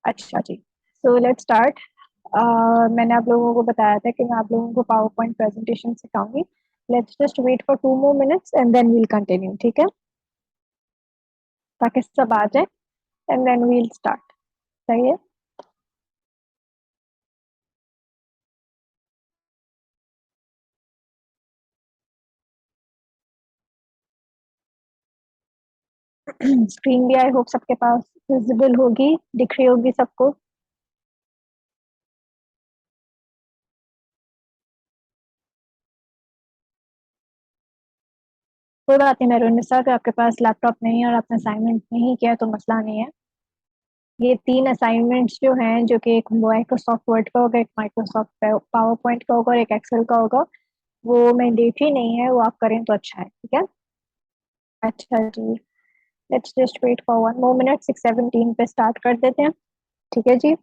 अच्छा जी। So let's start. मैंने आप लोगों को बताया था कि मैं आप लोगों को पावर पॉइंट प्रेजेंटेशन सिखाऊंगी। Let's just wait for 2 more minutes and then we'll continue, ठीक है, ताकि सब आ जाए एंड देन वील स्टार्ट। सही है। स्क्रीन भी आई होप सबके पास विजिबल होगी, दिख रही होगी सबको। कोई बात नहीं मेहरुनिसा, अगर आपके पास लैपटॉप नहीं है और आपने असाइनमेंट नहीं किया तो मसला नहीं है। ये 3 असाइनमेंट्स जो हैं, जो कि एक माइक्रोसॉफ्ट वर्ड का होगा, एक माइक्रोसॉफ्ट पावर पॉइंट का होगा और एक एक्सेल का होगा, वो मैंडेटरी नहीं है, वो आप करें तो अच्छा है, ठीक है। अच्छा जी। Let's just wait for 1 more minute, 6:17 पे स्टार्ट कर देते हैं। ठीक है जी।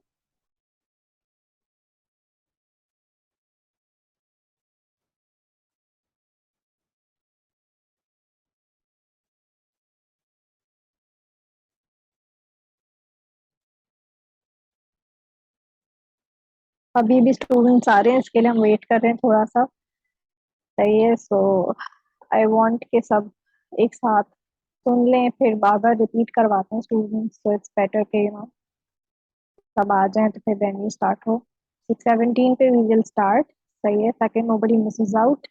अभी भी स्टूडेंट्स आ रहे हैं, इसके लिए हम वेट कर रहे हैं थोड़ा सा। सही है। सो आई वांट के सब एक साथ सुन लें, फिर बार बार रिपीट करवाते हैं स्टूडेंट्स, सो इट्स बेटर के सब आ जाएं तो फिर देन ये स्टार्ट हो। 6:17 पे वी विल स्टार्ट। सही है, ताकि nobody Mrs out.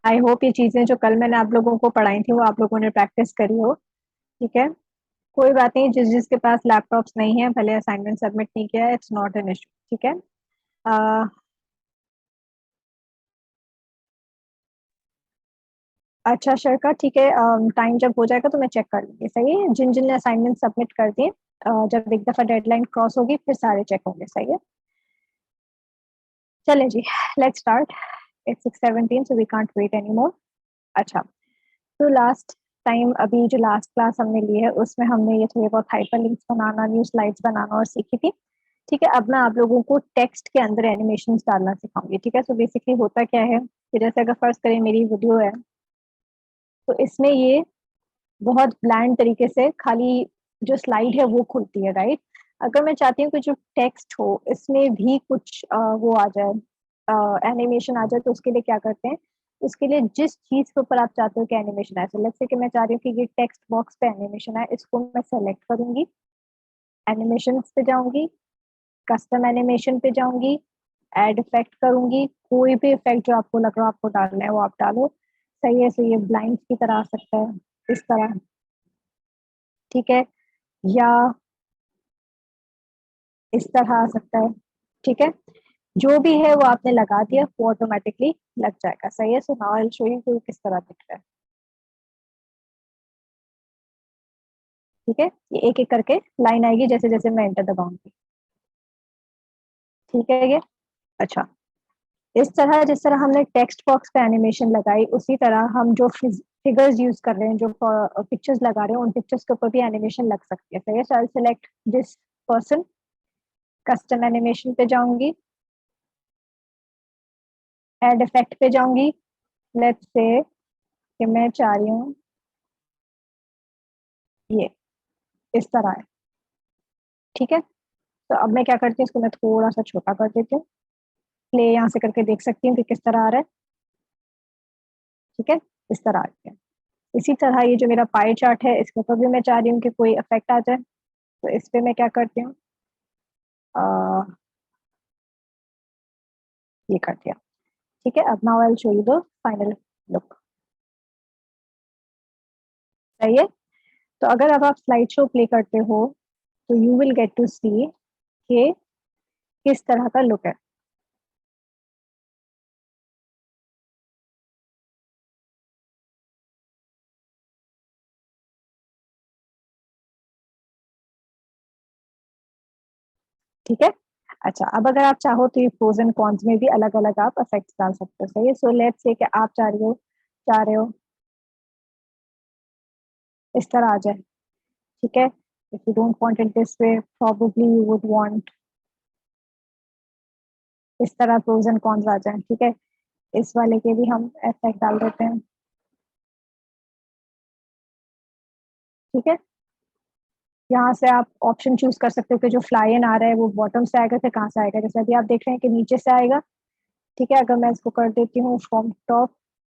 I hope ये चीजें जो कल मैंने आप लोगों को पढ़ाई थी वो आप लोगों ने प्रैक्टिस करी हो। ठीक है। कोई बात नहीं, जिस जिसके पास लैपटॉप्स नहीं है, भले असाइनमेंट सबमिट नहीं किया है, इट्स नॉट एन इशू, ठीक है। अह, अच्छा शर्का, ठीक है। टाइम जब हो जाएगा तो मैं चेक कर लूंगी। सही है, जिन जिन ने असाइनमेंट सबमिट कर दिए, जब एक दफा डेडलाइन क्रॉस होगी फिर सारे चेक होंगे। सही है। चलें जी, let's start. It's 6:17 so we can't wait any more. अच्छा। तो लास्ट टाइम, अभी जो लास्ट क्लास हमने ली है उसमें हमने ये थोड़े बहुत हाइपरलिंक्स बनाना, न्यू स्लाइड्स बनाना और सीखी थी। ठीक है, अब मैं आप लोगों को टेक्स्ट के अंदर एनिमेशन डालना सिखाऊंगी। ठीक है। सो बेसिकली होता क्या है कि जैसे अगर फर्ज करें मेरी वीडियो है, तो इसमें ये बहुत ब्लैंड तरीके से खाली जो स्लाइड है वो खुलती है, राइट। अगर मैं चाहती हूँ कि जो टेक्स्ट हो इसमें भी कुछ वो आ जाए, एनिमेशन आ जाए, तो उसके लिए क्या करते हैं, उसके लिए जिस चीज के ऊपर आप चाहते हो कि एनिमेशन आए, लेट्स से कि मैं चाह रही हूँ कि ये टेक्स्ट बॉक्स पे एनिमेशन आए, इसको मैं सेलेक्ट करूंगी, एनिमेशन पे जाऊंगी, कस्टम एनिमेशन पे जाऊंगी, एड इफेक्ट करूंगी, कोई भी इफेक्ट जो आपको लग रहा है आपको डालना है वो आप डालो। सही है। सो ये ब्लाइंड की तरह आ सकता है, इस तरह। ठीक है। या इस तरह आ सकता है। ठीक है। जो भी है वो आपने लगा दिया, वो ऑटोमेटिकली लग जाएगा। सही है। So now I will show you कि वो किस तरह दिख रहा है। ठीक है। ये एक एक करके लाइन आएगी जैसे जैसे मैं एंटर दबाऊंगी। ठीक है ये। अच्छा। इस तरह जिस तरह हमने टेक्स्ट बॉक्स पे एनिमेशन लगाई, उसी तरह हम जो फिगर्स यूज कर रहे हैं, जो पिक्चर्स लगा रहे हैं, उन पिक्चर्स के ऊपर भी एनिमेशन लग सकती है। सही है। So I select this person, custom animation पे जाऊंगी, एड इफेक्ट पे जाऊंगी। लेट्स से कि मैं चाह रही हूँ ये इस तरह है। ठीक है। तो अब मैं क्या करती हूँ, इसको मैं थोड़ा सा छोटा कर देती हूँ। प्ले यहाँ से करके देख सकती हूँ कि किस तरह आ रहा है। ठीक है। इस तरह आ गया। इसी तरह ये जो मेरा पाई चार्ट है, इसके ऊपर भी मैं चाह रही हूँ कि कोई इफेक्ट आ जाए, तो इस पे मैं क्या करती हूँ, ये कर दिया। ठीक है। अब now I will show you the final look. सही है। तो अगर अब आप स्लाइड शो प्ले करते हो, तो यू विल गेट टू सी कि किस तरह का लुक है। ठीक है। अच्छा, अब अगर आप चाहो तो ये प्रोज एंड कॉन्स में भी अलग अलग आप इफेक्ट्स डाल सकते हो। सही है। सो लेट्स से कि आप चाह रहे हो इस तरह आ जाए। ठीक है। If you don't want it this way, probably you would want इस तरह प्रोज एंड कॉन्स आ जाए। ठीक है। इस वाले के भी हम इफेक्ट डाल देते हैं। ठीक है, यहाँ से आप ऑप्शन चूज कर सकते हो कि जो फ्लाई इन आ रहा है वो बॉटम से आएगा कि कहाँ से आएगा। जैसे अभी आप देख रहे हैं कि नीचे से आएगा। ठीक है, अगर मैं इसको कर देती हूँ फ्रॉम टॉप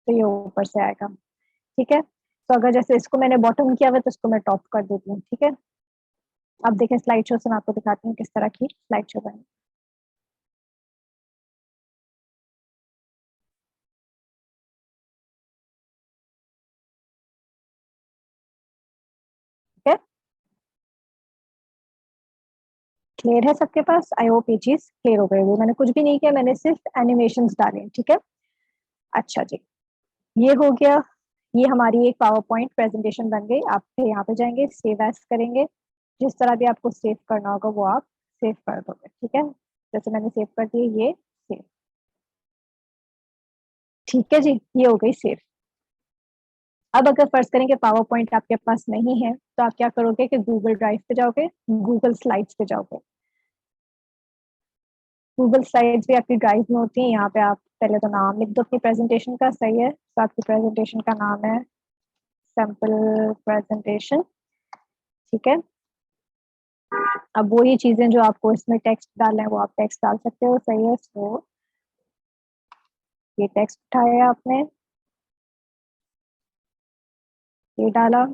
तो ये ऊपर से आएगा। ठीक है, तो अगर जैसे इसको मैंने बॉटम किया हुआ है तो इसको मैं टॉप कर देती हूँ। ठीक है, अब देखें स्लाइड शो से मैं आपको दिखाती हूँ किस तरह की स्लाइड शो बनी। ठीक है, क्लियर है सबके पास? आई होप ये चीज क्लियर हो गई होगी। मैंने कुछ भी नहीं किया, मैंने सिर्फ एनिमेशंस डाले। ठीक है, अच्छा जी, ये हो गया। ये हमारी एक पावर पॉइंट प्रेजेंटेशन बन गई। आप यहाँ पे जाएंगे, सेव एज करेंगे। जिस तरह भी आपको सेव करना होगा वो आप सेव कर दोगे। ठीक है, जैसे मैंने सेव कर दिए ये सेव। ठीक है जी, ये हो गई सेव। अब अगर फर्ज करें कि पावर पॉइंट आपके पास नहीं है तो आप क्या करोगे कि गूगल ड्राइव पे जाओगे, गूगल स्लाइड्स पे जाओगे। गूगल स्लाइड्स भी आपकी ड्राइव में होती है। यहाँ पे आप पहले तो नाम लिख दो अपनी प्रेजेंटेशन का। सही है, तो आपकी प्रेजेंटेशन का नाम है सैम्पल प्रेजेंटेशन। ठीक है, अब वही चीजें जो आपको इसमें टेक्स्ट डालना है वो आप टेक्स्ट डाल सकते हो। सही है, सो ये टेक्स्ट उठाया आपने, ये डाला।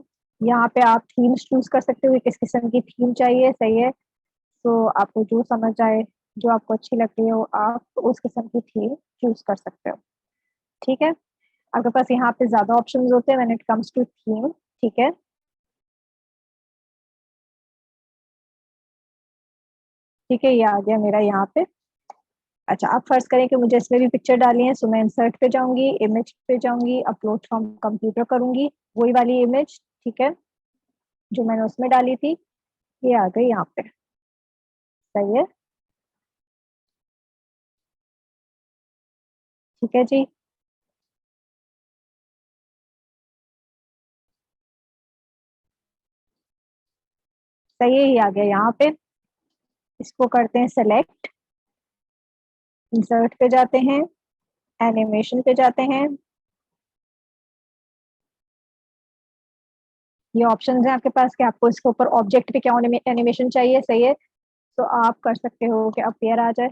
यहाँ पे आप थीम्स चूज कर सकते हो कि किस किस्म की थीम चाहिए। सही है, तो आपको जो समझ आए, जो आपको अच्छी लग रही हो, आप उस किस्म की थीम चूज कर सकते हो। ठीक है, आपके पास यहाँ पे ज्यादा ऑप्शंस होते हैं when it comes to theme. ठीक है, ठीक है, ये आ गया मेरा यहाँ पे। अच्छा, आप फर्ज करें कि मुझे इसमें भी पिक्चर डाली है, सो मैं इंसर्ट पे जाऊंगी, इमेज पे जाऊंगी, अपलोड फ्रॉम कंप्यूटर करूंगी, वही वाली इमेज। ठीक है, जो मैंने उसमें डाली थी ये आ गई यहाँ पे। सही है, ठीक है जी, सही है, ये आ गया यहाँ पे। इसको करते हैं सेलेक्ट, इंसर्ट पे जाते हैं, एनिमेशन पे जाते हैं। ये ऑप्शन है आपके पास कि आपको इसके ऊपर ऑब्जेक्ट पे क्या एनिमेशन चाहिए। सही है, तो आप कर सकते हो कि अपीयर आ जाए।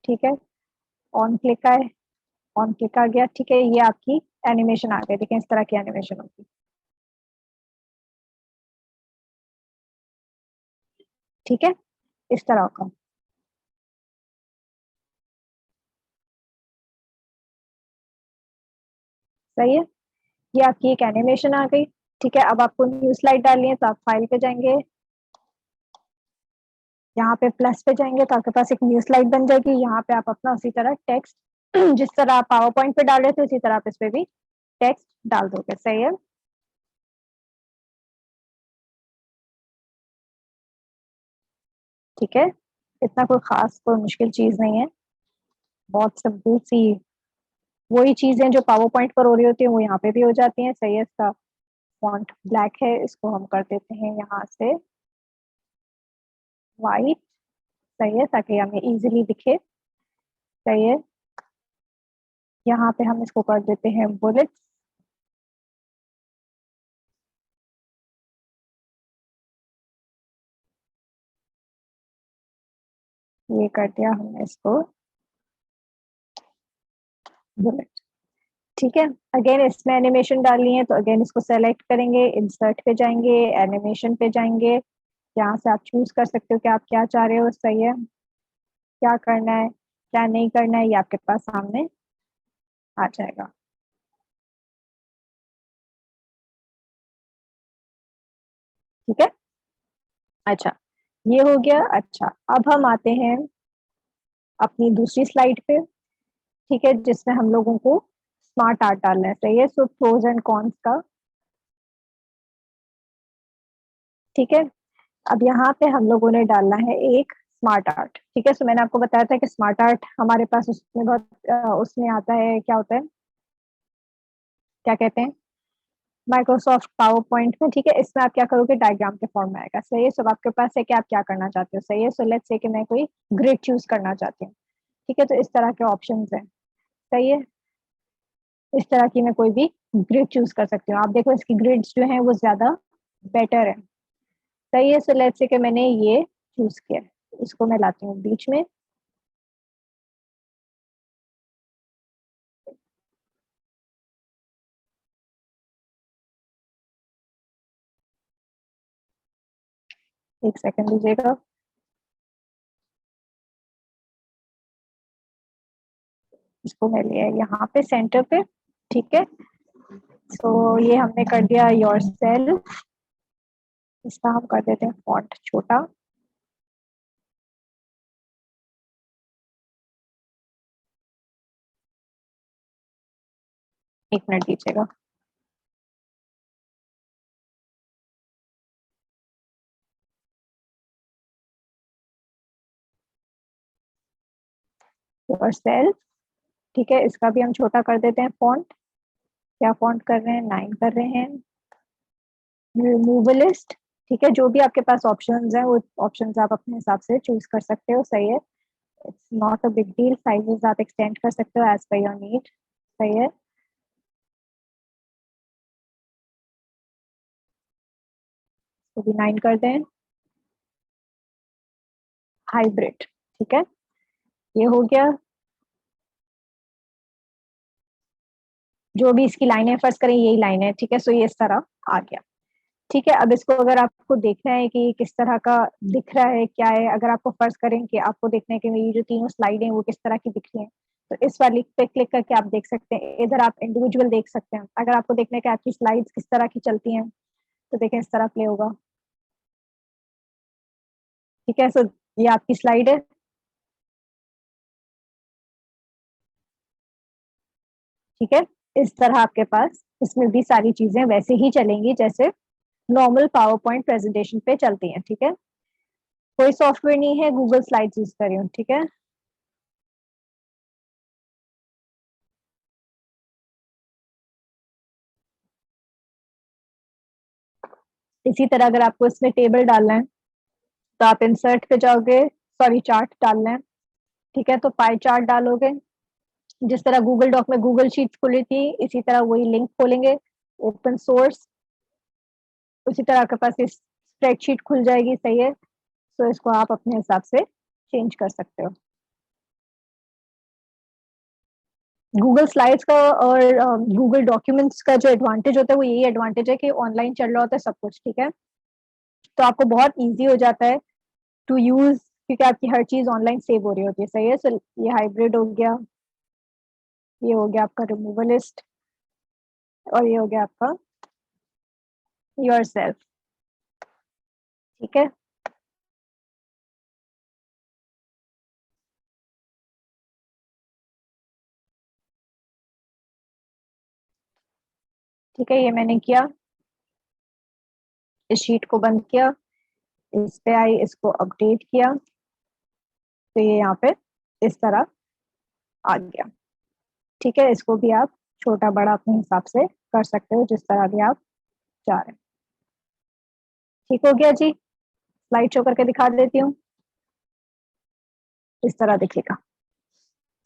ठीक है, ऑन क्लिक आए, ऑन क्लिक आ गया। ठीक है, ये आपकी एनिमेशन आ गई। देखिए इस तरह की एनिमेशन होगी। ठीक है, इस तरह का। सही है, ये आपकी एक एनिमेशन आ गई। ठीक है, अब आपको न्यू स्लाइड डालनी है तो आप फाइल पे जाएंगे, यहाँ पे प्लस पे जाएंगे तो आपके पास एक न्यू स्लाइड बन जाएगी। यहाँ पे आप अपना उसी तरह टेक्स्ट जिस तरह आप पावर पॉइंट पे डाल रहे थे उसी तरह आप इस पे भी टेक्स्ट डाल दोगे। सही है, ठीक है, इतना कोई खास कोई मुश्किल चीज नहीं है, बहुत सिंपल सी। वही चीजें जो पावर पॉइंट पर हो रही होती है वो यहाँ पे भी हो जाती हैं। सही है, इसका फॉन्ट ब्लैक है, इसको हम कर देते हैं यहाँ से वाइट। सही है, ताकि हमें इजीली दिखे। सही है, यहाँ पे हम इसको कर देते हैं बुलेट्स। ये कर दिया हमने इसको बुलेट। ठीक है, अगेन इसमें एनिमेशन डालनी है तो अगेन इसको सेलेक्ट करेंगे, इंसर्ट पे जाएंगे, एनिमेशन पे जाएंगे। यहाँ से आप चूज कर सकते हो कि आप क्या चाह रहे हो। सही है, क्या करना है क्या नहीं करना है ये आपके पास सामने आ जाएगा। ठीक है, अच्छा, ये हो गया। अच्छा, अब हम आते हैं अपनी दूसरी स्लाइड पे। ठीक है, जिसमें हम लोगों को स्मार्ट आर्ट डालना है। सही है, सो प्रोज एंड कॉन्स का। ठीक है, अब यहाँ पे हम लोगों ने डालना है एक स्मार्ट आर्ट। ठीक है, सो मैंने आपको बताया था कि स्मार्ट आर्ट हमारे पास उसमें बहुत उसमें आता है, क्या होता है, क्या कहते हैं, माइक्रोसॉफ्ट पावर पॉइंट में। ठीक है, इसमें आप क्या करोगे, डायग्राम के फॉर्म में आएगा। सही है, सब आपके पास है कि आप क्या करना चाहते हो। सही है, सो लेट्स से कि मैं कोई ग्रिड चूज करना चाहती हूँ। ठीक है, तो इस तरह के ऑप्शंस हैं। सही है, इस तरह की मैं कोई भी ग्रिड चूज कर सकती हूँ। आप देखो इसकी ग्रिड्स जो है वो ज्यादा बेटर है। सही है। सो लेट्स से कि मैंने ये चूज किया, इसको मैं लाती हूँ बीच में। एक सेकंड दीजिएगा। इसको मैं लिया यहाँ पे सेंटर पे। ठीक है। सो ये हमने कर दिया योर सेल्फ। इसका हम कर देते हैं फॉन्ट छोटा। एक मिनट दीजिएगा। Your self. ठीक है, इसका भी हम छोटा कर देते हैं फॉन्ट। क्या फॉन्ट कर रहे हैं, 9 कर रहे हैं। रिमूवलिस्ट। ठीक है, जो भी आपके पास ऑप्शंस हैं वो ऑप्शंस आप अपने हिसाब से चूज कर सकते हो। सही है। It's not a big deal, sizes आप एक्सटेंड कर सकते हो एज पर योर नीड। सही है। तो भी 9 कर दें। हाइब्रिड। ठीक है, ये हो गया। जो भी इसकी लाइन है, फर्स्ट करें यही लाइन है। ठीक है, सो ये इस तरह आ गया। ठीक है, अब इसको अगर आपको देखना है कि किस तरह का दिख रहा है, क्या है, अगर आपको फर्ज करें कि आपको देखना है कि मेरी जो तीनों स्लाइड हैं वो किस तरह की दिख रही हैं, तो इस वाली पे क्लिक करके आप देख सकते हैं। इधर आप इंडिविजुअल देख सकते हैं। अगर आपको देखना है कि आपकी स्लाइड्स किस तरह की चलती हैं, तो देखें इस तरह प्ले होगा। ठीक है, सो ये आपकी स्लाइड है। ठीक है, इस तरह आपके पास इसमें भी सारी चीजें वैसे ही चलेंगी जैसे नॉर्मल पावर पॉइंट प्रेजेंटेशन पे चलती हैं। ठीक है, कोई सॉफ्टवेयर नहीं है, गूगल स्लाइड्स यूज कर रही हूँ। ठीक है, इसी तरह अगर आपको इसमें टेबल डालना है तो आप इंसर्ट पे जाओगे, सॉरी चार्ट डालना है। ठीक है, तो पाई चार्ट डालोगे। जिस तरह गूगल डॉक में गूगल शीट खुली थी, इसी तरह वही लिंक खोलेंगे, ओपन सोर्स। उसी तरह आपके पास इस स्प्रेडशीट खुल जाएगी। सही है। तो इसको आप अपने हिसाब से चेंज कर सकते हो। गूगल स्लाइड्स का और गूगल डॉक्यूमेंट्स का जो एडवांटेज होता है वो यही एडवांटेज है कि ऑनलाइन चल रहा होता है सब कुछ। ठीक है, तो आपको बहुत इजी हो जाता है टू यूज, क्योंकि आपकी हर चीज ऑनलाइन सेव हो रही होती है। सही है। सो ये हाइब्रिड हो गया, ये हो गया आपका रिमूवलिस्ट, और ये हो गया आपका योर सेल्फ। ठीक है। ठीक है, ये मैंने किया। इस शीट को बंद किया, इस पे आई, इसको अपडेट किया, तो ये यहाँ पे इस तरह आ गया। ठीक है, इसको भी आप छोटा बड़ा अपने हिसाब से कर सकते हो, जिस तरह भी आप चाह रहे हैं। ठीक हो गया जी। स्लाइड शो करके दिखा देती हूँ। इस तरह दिखेगा।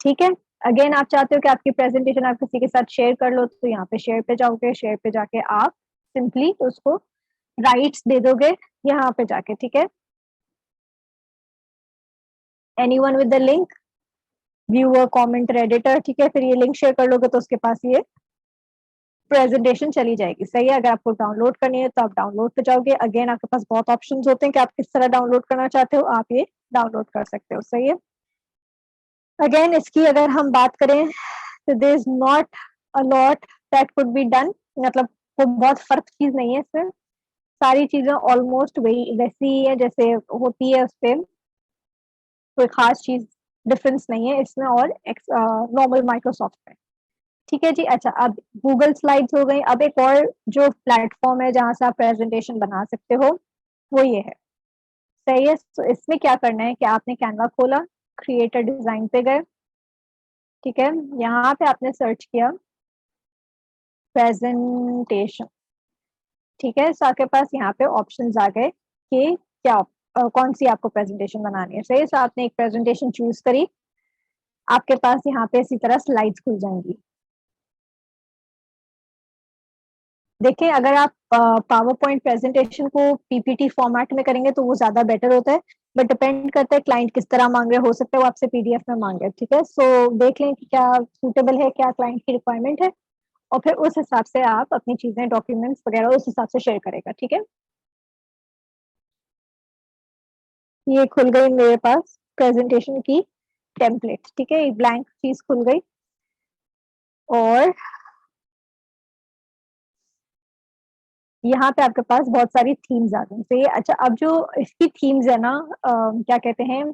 ठीक है। अगेन आप चाहते हो कि आपकी प्रेजेंटेशन आप किसी के साथ शेयर कर लो, तो यहाँ पे शेयर पे जाओगे, शेयर पे जाके आप सिंपली उसको राइट्स दे दोगे यहाँ पे जाके। ठीक है, anyone with the link, viewer, comment, editor. ठीक है, फिर ये लिंक शेयर कर लोगे तो उसके पास ये प्रेजेंटेशन चली जाएगी। सही है। अगर आपको डाउनलोड करनी है तो आप डाउनलोड पे जाओगे। अगेन आपके पास बहुत ऑप्शंस होते हैं कि आप किस तरह डाउनलोड करना चाहते हो, आप ये डाउनलोड कर सकते हो। सही है। अगेन इसकी अगर हम बात करें तो there is not a lot that could be done, मतलब वो बहुत फर्क चीज नहीं है इसमें। सारी चीजें ऑलमोस्ट वही वैसी ही है जैसे होती है उस पे। कोई खास चीज डिफरेंस नहीं है इसमें और नॉर्मल माइक्रोसॉफ्ट में। ठीक है जी। अच्छा, अब गूगल स्लाइड्स हो गई। अब एक और जो प्लेटफॉर्म है जहां से आप प्रेजेंटेशन बना सकते हो वो ये है। सही है। तो इसमें क्या करना है कि आपने कैनवा खोला, क्रिएटर डिजाइन पे गए। ठीक है, यहाँ पे आपने सर्च किया प्रेजेंटेशन। ठीक है, सो आपके पास यहाँ पे ऑप्शंस आ गए कि क्या कौन सी आपको प्रेजेंटेशन बनानी है। सही, सो आपने एक प्रेजेंटेशन चूज करी, आपके पास यहाँ पे इसी तरह स्लाइड्स खुल जाएंगी। देखिए, अगर आप पावर पॉइंट प्रेजेंटेशन को पीपीटी फॉर्मेट में करेंगे तो वो ज्यादा बेटर होता है, बट डिपेंड करता है क्लाइंट किस तरह मांग रहे हैं, हो सकता है वो आपसे पीडीएफ में मांगे, ठीक है। सो देख लें कि क्या सूटेबल है, क्या क्लाइंट की रिक्वायरमेंट है, और फिर उस हिसाब से आप अपनी चीजें, डॉक्यूमेंट्स वगैरह उस हिसाब से शेयर करेगा, ठीक है। ये खुल गई मेरे पास प्रेजेंटेशन की टेम्पलेट, ठीक है, एक ब्लैंक चीज खुल गई। और यहाँ पे आपके पास बहुत सारी थीम्स आ गई, तो ये अच्छा, अब जो इसकी थीम्स है ना, क्या कहते हैं,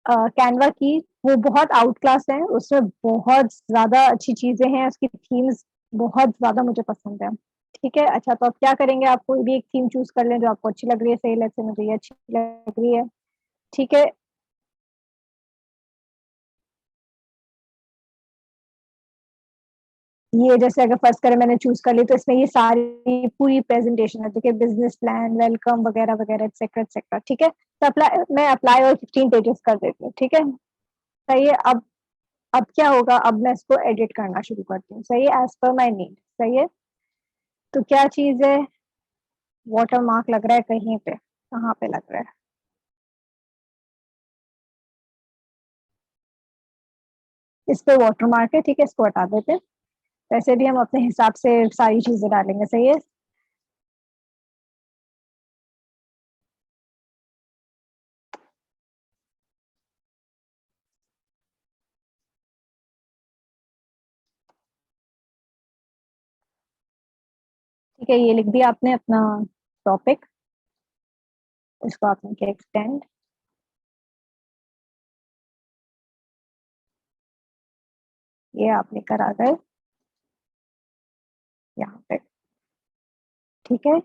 कैनवा की, वो बहुत आउट क्लास है, उसमें बहुत ज्यादा अच्छी चीजें हैं, उसकी थीम्स बहुत ज्यादा मुझे पसंद है, ठीक है। अच्छा, तो आप क्या करेंगे, आप कोई भी एक थीम चूज कर लें जो आपको अच्छी लग रही है, सही से मुझे ये अच्छी लग रही है, ठीक है। ये जैसे अगर फर्स्ट करें, मैंने चूज कर ली, तो इसमें ये सारी पूरी प्रेजेंटेशन है, देखिए, बिजनेस प्लान, वेलकम वगैरह वगैरह, एक्सेट्रा एक्सेट्रा, ठीक है। तो अप्लाई, मैं अप्लाई और 15 पेजेस कर देती हूँ, ठीक है। सही है। अब क्या होगा, अब मैं इसको एडिट करना शुरू करती हूँ, सही है, एज पर माई नीड, सही है। तो क्या चीज है, वाटर मार्क लग रहा है कहीं पे, कहाँ पे लग रहा है, इस पे वाटर मार्क है, ठीक है, इसको हटा देते हैं। वैसे भी हम अपने हिसाब से सारी चीजें डालेंगे, सही है। ठीक है, ये लिख दिया आपने अपना टॉपिक, इसको आपने किया एक्सटेंड, ये आपने करा गए यहाँ पे, ठीक है।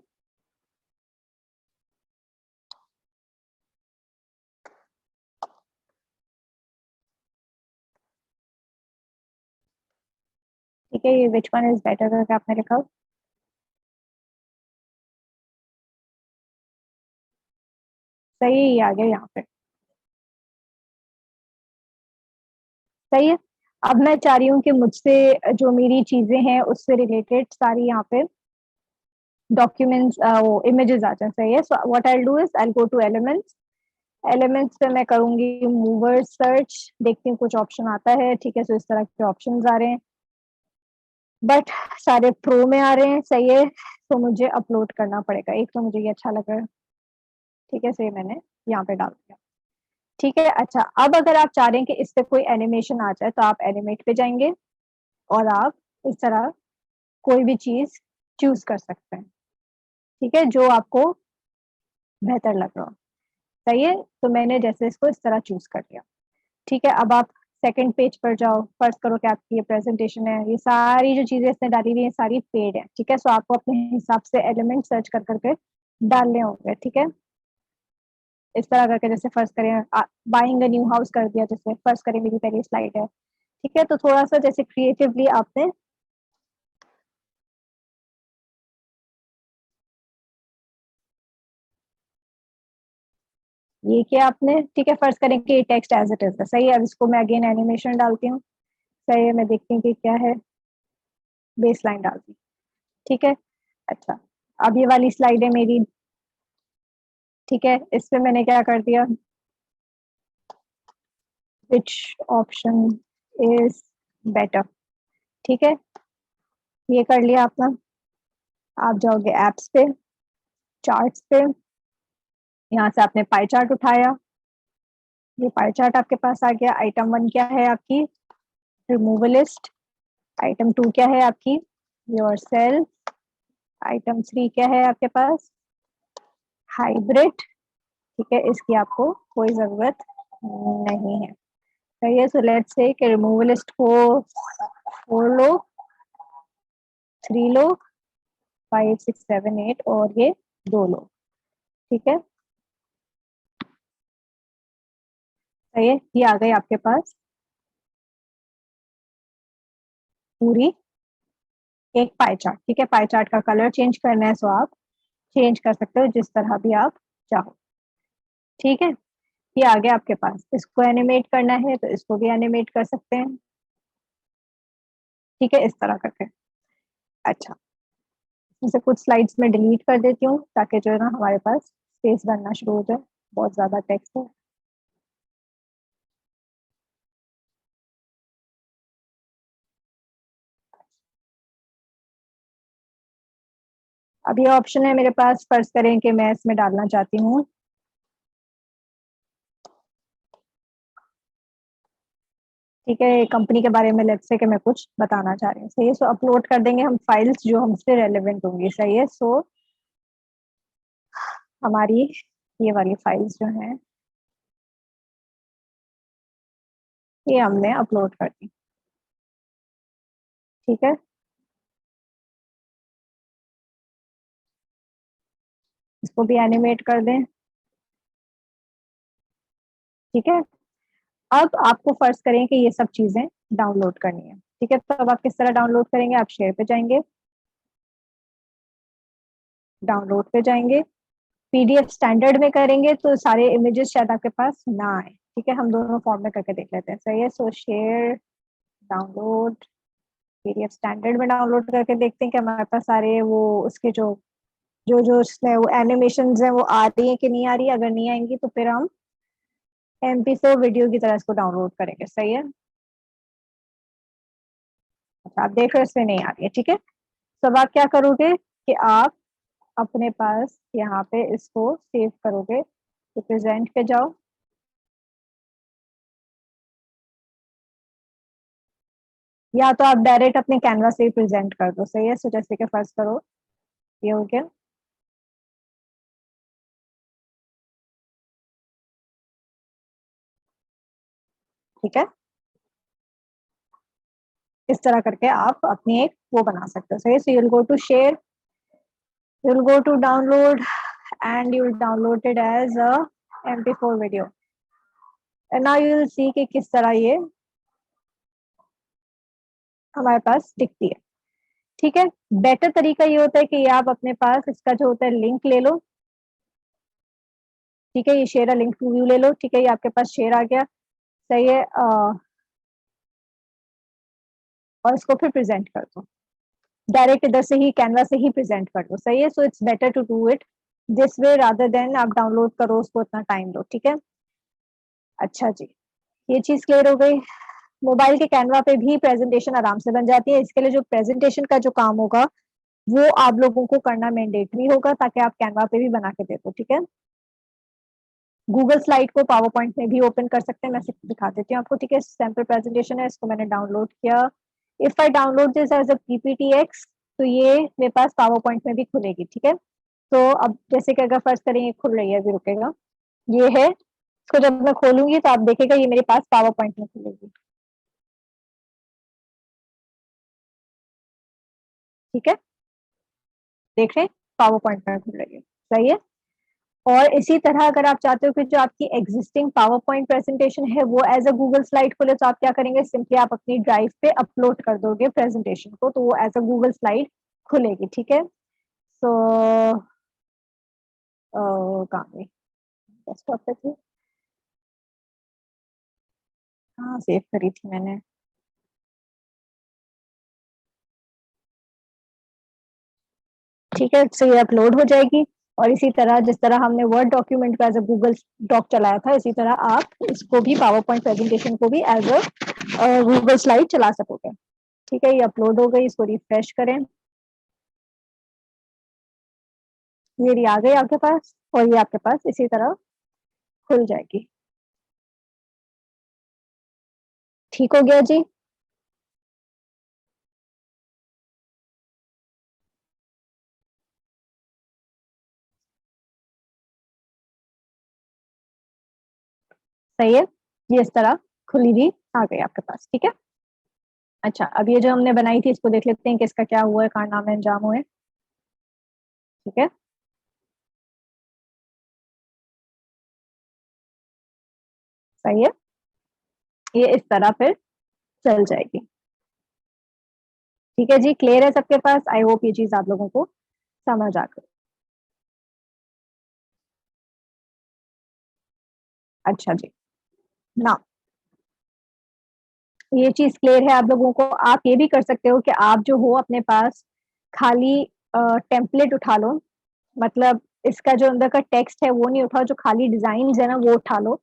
ठीक है, ये विच वन इज बेटर करके आपने लिखा, सही है, ये आ गया यहाँ पे, सही है। अब मैं चाह रही हूँ कि मुझसे जो मेरी चीजें हैं उससे रिलेटेड सारी यहाँ पे डॉक्यूमेंट्स, वो इमेजेस आ जाए, सही है। So what I do is I go two elements, elements पे मैं करूंगी मूवर सर्च, देखती हूँ कुछ ऑप्शन आता है, ठीक है। सो इस तरह के ऑप्शंस आ रहे हैं, बट सारे प्रो में आ रहे हैं, सही है। तो मुझे अपलोड करना पड़ेगा, एक तो मुझे ये अच्छा लग रहा है, ठीक है, सही, मैंने यहाँ पे डाल दिया, ठीक है। अच्छा, अब अगर आप चाह रहे हैं कि इस पे कोई एनिमेशन आ जाए, तो आप एनिमेट पे जाएंगे और आप इस तरह कोई भी चीज चूज कर सकते हैं, ठीक है, जो आपको बेहतर लग रहा हो, सही है। तो मैंने जैसे इसको इस तरह चूज कर लिया, ठीक है। अब आप सेकंड पेज पर जाओ, फर्स्ट करो कि आपकी ये प्रेजेंटेशन है, ये सारी जो चीजें इसने डाली हुई है सारी पेड है, ठीक है। सो आपको अपने हिसाब से एलिमेंट सर्च कर करके डालने होंगे, ठीक है। इस तरह करके, जैसे फर्स्ट करें, बाइंग अ न्यू हाउस कर दिया, जैसे फर्स्ट करें, मेरी पहली स्लाइड है, ठीक है। तो थोड़ा सा जैसे क्रिएटिवली आपने ये किया आपने, ठीक है। फर्स्ट करें कि टेक्स्ट एज इट इज है, सही है। अब इसको मैं अगेन एनिमेशन डालती हूँ, सही है, मैं देखती हूँ कि क्या है, बेस लाइन डालती हूँ, ठीक है। अच्छा, अब ये वाली स्लाइड है मेरी, ठीक है, इस पे मैंने क्या कर दिया, विच ऑप्शन इज बेटर, ठीक है, ये कर लिया आपने। आप जाओगे एप्स पे, चार्ट्स पे, यहाँ से आपने पाई चार्ट उठाया, ये पाई चार्ट आपके पास आ गया। आइटम वन क्या है आपकी, रिमूवलिस्ट, आइटम टू क्या है आपकी, योर सेल्फ, आइटम थ्री क्या है आपके पास, हाइब्रिड, ठीक है, इसकी आपको कोई जरूरत नहीं है, सही है। सो लेट्स से कि रिमूवलिस्ट को 4 लोग, 3 लोग, 5 6 7 8, और ये 2 लोग, ठीक है, सही है। ये आ गई आपके पास पूरी एक पाई चार्ट, ठीक है। पाई चार्ट का कलर चेंज करना है, सो आप चेंज कर सकते हो जिस तरह भी आप चाहो, ठीक है। ये आ गया आपके पास, इसको एनिमेट करना है तो इसको भी एनिमेट कर सकते हैं, ठीक है, इस तरह करके। अच्छा, इसे कुछ स्लाइड्स में डिलीट कर देती हूँ ताकि जो है ना हमारे पास स्पेस बनना शुरू हो जाए, बहुत ज्यादा टेक्स्ट है। अब ये ऑप्शन है मेरे पास, फर्ज करें कि मैं इसमें डालना चाहती हूँ ठीक है कंपनी के बारे में, लेट्स से कि मैं कुछ बताना चाह रही हूँ, सही है। सो अपलोड कर देंगे हम फाइल्स जो हमसे रेलेवेंट होंगी, सही है। सो हमारी ये वाली फाइल्स जो हैं ये हमने अपलोड कर दी, ठीक है। इसको भी एनिमेट कर दें, ठीक है। अब आपको फर्ज करें कि ये सब चीजें डाउनलोड करनी है, ठीक है। तो अब आप किस तरह डाउनलोड करेंगे, आप शेयर पे जाएंगे, डाउनलोड पे जाएंगे, पीडीएफ स्टैंडर्ड में करेंगे तो सारे इमेजेस शायद आपके पास ना आए, ठीक है। हम दोनों फॉर्म में करके देख लेते हैं, सही है। सो शेयर, डाउनलोड, पीडीएफ स्टैंडर्ड में डाउनलोड करके देखते हैं कि हमारे पास सारे वो उसके जो जो जो उसमें वो एनिमेशंस हैं वो आ रही है कि नहीं आ रही है। अगर नहीं आएंगी तो फिर हम MP4 वीडियो की तरह इसको डाउनलोड करेंगे, सही है। अच्छा आप देख रहे हो इसमें नहीं आ रही है, ठीक है। तो अब आप क्या करोगे कि आप अपने पास यहाँ पे इसको सेव करोगे, तो प्रेजेंट पे जाओ, या तो आप डायरेक्ट अपने कैनवा से ही प्रेजेंट कर दो, सही है। सो जैसे कि फर्स्ट करो, ये हो गया, ठीक है। इस तरह करके आप अपनी एक वो बना सकते हो, सही है। So you'll go to share, you'll go to download and you'll download it as a MP4 video, and now you will see कि किस तरह ये हमारे पास दिखती है, ठीक है। बेटर तरीका ये होता है कि ये आप अपने पास इसका जो होता है लिंक ले लो, ठीक है। ये share a link to view ले लो, ठीक है। ये आपके पास शेयर आ गया, सही है। और इसको फिर प्रेजेंट कर दो, डायरेक्ट इधर से ही कैनवा से ही प्रेजेंट कर दो, सही है। So it's better to do it this way rather than आप डाउनलोड करो उसको इतना टाइम लो, ठीक है। अच्छा जी, ये चीज क्लियर हो गई। मोबाइल के कैनवा पे भी प्रेजेंटेशन आराम से बन जाती है। इसके लिए जो प्रेजेंटेशन का जो काम होगा वो आप लोगों को करना मैंडेटरी होगा ताकि आप कैनवा पे भी बना के दे दो, ठीक है। गूगल स्लाइड को पावर पॉइंट में भी ओपन कर सकते हैं, मैं दिखा देती हूँ आपको, ठीक है। सैम्पल प्रेजेंटेशन है, इसको मैंने डाउनलोड किया। If I download this as a PPTX तो ये मेरे पास पावर पॉइंट में भी खुलेगी, ठीक है। तो अब जैसे कि अगर फर्स्ट करें, ये खुल रही है, अभी रुकेगा, ये है। इसको जब मैं खोलूंगी तो आप देखेगा ये मेरे पास पावर पॉइंट में खुलेगी, ठीक है। देख रहे हैं, पावर पॉइंट में खुल रही है, सही है। और इसी तरह अगर आप चाहते हो कि जो आपकी एग्जिस्टिंग पावर पॉइंट प्रेजेंटेशन है वो एज अ गूगल स्लाइड खोले, तो आप क्या करेंगे, सिंपली आप अपनी ड्राइव पे अपलोड कर दोगे प्रेजेंटेशन को, तो वो एज अ गूगल स्लाइड खुलेगी, ठीक है। सो कहाँ गई, डेस्कटॉप पे थी, हाँ सेव करी थी मैंने, ठीक है। सो ये अपलोड हो जाएगी। और इसी तरह जिस तरह हमने वर्ड डॉक्यूमेंट को एज अ गूगल डॉक चलाया था, इसी तरह आप इसको भी पावर पॉइंट प्रेजेंटेशन को भी एज अ गूगल स्लाइड चला सकोगे, ठीक है। ये अपलोड हो गई, इसको रिफ्रेश करें, ये रही आ गई आपके पास, और ये आपके पास इसी तरह खुल जाएगी, ठीक हो गया जी। सही है, ये इस तरह खुली हुई आ गई आपके पास, ठीक है। अच्छा अब ये जो हमने बनाई थी इसको देख लेते हैं कि इसका क्या हुआ है, कारनामे अंजाम हुए, ठीक है। सही है, ये इस तरह फिर चल जाएगी, ठीक है जी। क्लियर है सबके पास, आई होप ये चीज आप लोगों को समझ आ गई। अच्छा जी, ना ये चीज क्लियर है आप लोगों को। आप ये भी कर सकते हो कि आप जो हो अपने पास खाली टेम्पलेट उठा लो, मतलब इसका जो अंदर का टेक्स्ट है वो नहीं उठाओ, जो खाली डिजाइन है ना वो उठा लो।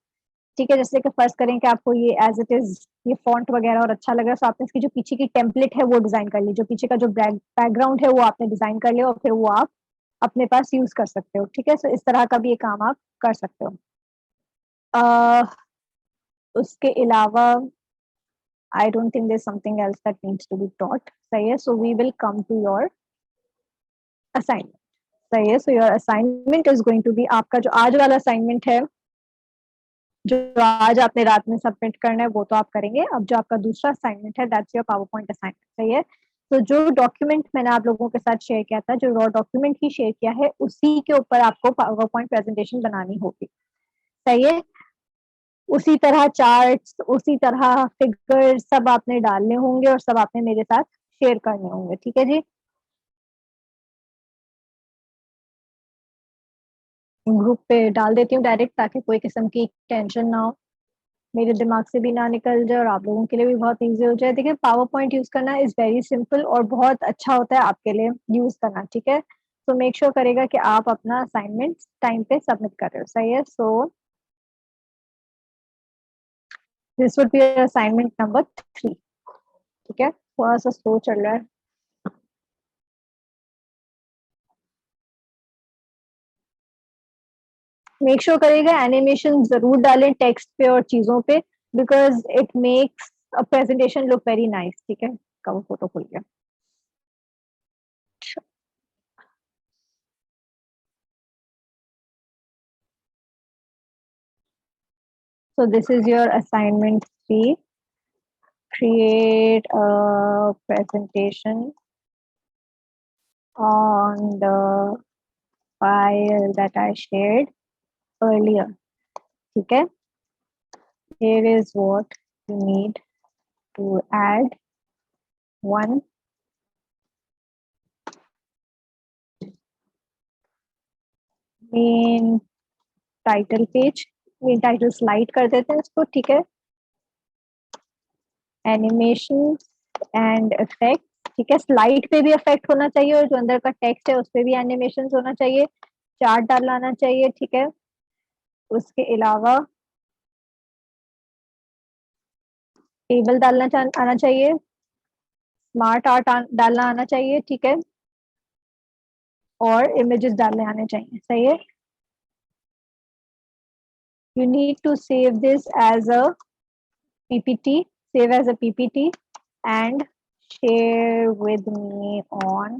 ठीक है, जैसे कि फर्स्ट करें कि आपको ये एज इट इज ये फॉन्ट वगैरह और अच्छा लग रहा है, तो आपने इसकी जो पीछे की टेम्पलेट है वो डिजाइन कर ली, जो पीछे का जो बैकग्राउंड है वो आपने डिजाइन कर लिया और फिर वो आप अपने पास यूज कर सकते हो। ठीक है, सो इस तरह का भी ये काम आप कर सकते हो। uh, उसके अलावा I don't think there something else that needs to be taught. सही है, so we will come to your assignment. सही है, so your assignment is going to be, आपका जो आज वाला असाइनमेंट है जो आज आपने रात में सबमिट करना है वो तो आप करेंगे। अब जो आपका दूसरा असाइनमेंट है that's your power point assignment. सही है, तो जो डॉक्यूमेंट मैंने आप लोगों के साथ शेयर किया था, जो रॉ डॉक्यूमेंट ही शेयर किया है, उसी के ऊपर आपको पावर पॉइंट प्रेजेंटेशन बनानी होगी। सही है, उसी तरह चार्ट्स, उसी तरह फिगर सब आपने डालने होंगे और सब आपने मेरे साथ शेयर करने होंगे। ठीक है जी, ग्रुप पे डाल देती हूँ डायरेक्ट, ताकि कोई किस्म की टेंशन ना हो, मेरे दिमाग से भी ना निकल जाए और आप लोगों के लिए भी बहुत इजी हो जाए। देखिए, पावर पॉइंट यूज करना इज वेरी सिंपल और बहुत अच्छा होता है आपके लिए यूज करना। ठीक है, तो मेक श्योर करेगा कि आप अपना असाइनमेंट टाइम पे सबमिट कर रहे हो। सही है, so this would be assignment number 3। ठीक है, थोड़ा सा स्लो चल रहा है। मेक श्योर करेगा एनिमेशन जरूर डालें टेक्स्ट पे और चीजों पे, because it makes a presentation look very nice. ठीक है, कवर फोटो खुल गया। So this is your assignment 3. Create a presentation on the file that I shared earlier. ठीक है, here is what you need to add. One, main title page, main title slide कर देते हैं इसको। ठीक है, एनिमेशन एंड इफेक्ट। ठीक है, स्लाइड पे भी इफेक्ट होना चाहिए और जो अंदर का टेक्स्ट है उस पे भी एनिमेशन होना चाहिए, चार्ट डालना आना चाहिए। ठीक है, उसके अलावा टेबल डालना आना चाहिए, स्मार्ट आर्ट डालना आना चाहिए। ठीक है, और इमेजेस डालने आने चाहिए। सही है, you need to save this as a ppt, save as a ppt and share with me on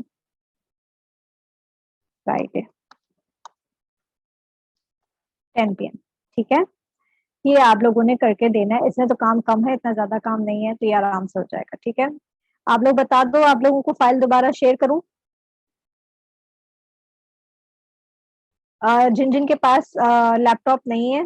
Friday 10 PM। ठीक है, ये आप लोगों ने करके देना है, इसमें तो काम कम है, इतना ज्यादा काम नहीं है, तो ये आराम से हो जाएगा। ठीक है, आप लोग बता दो, आप लोगों को फाइल दोबारा शेयर करूं? जिन जिन के पास लैपटॉप नहीं है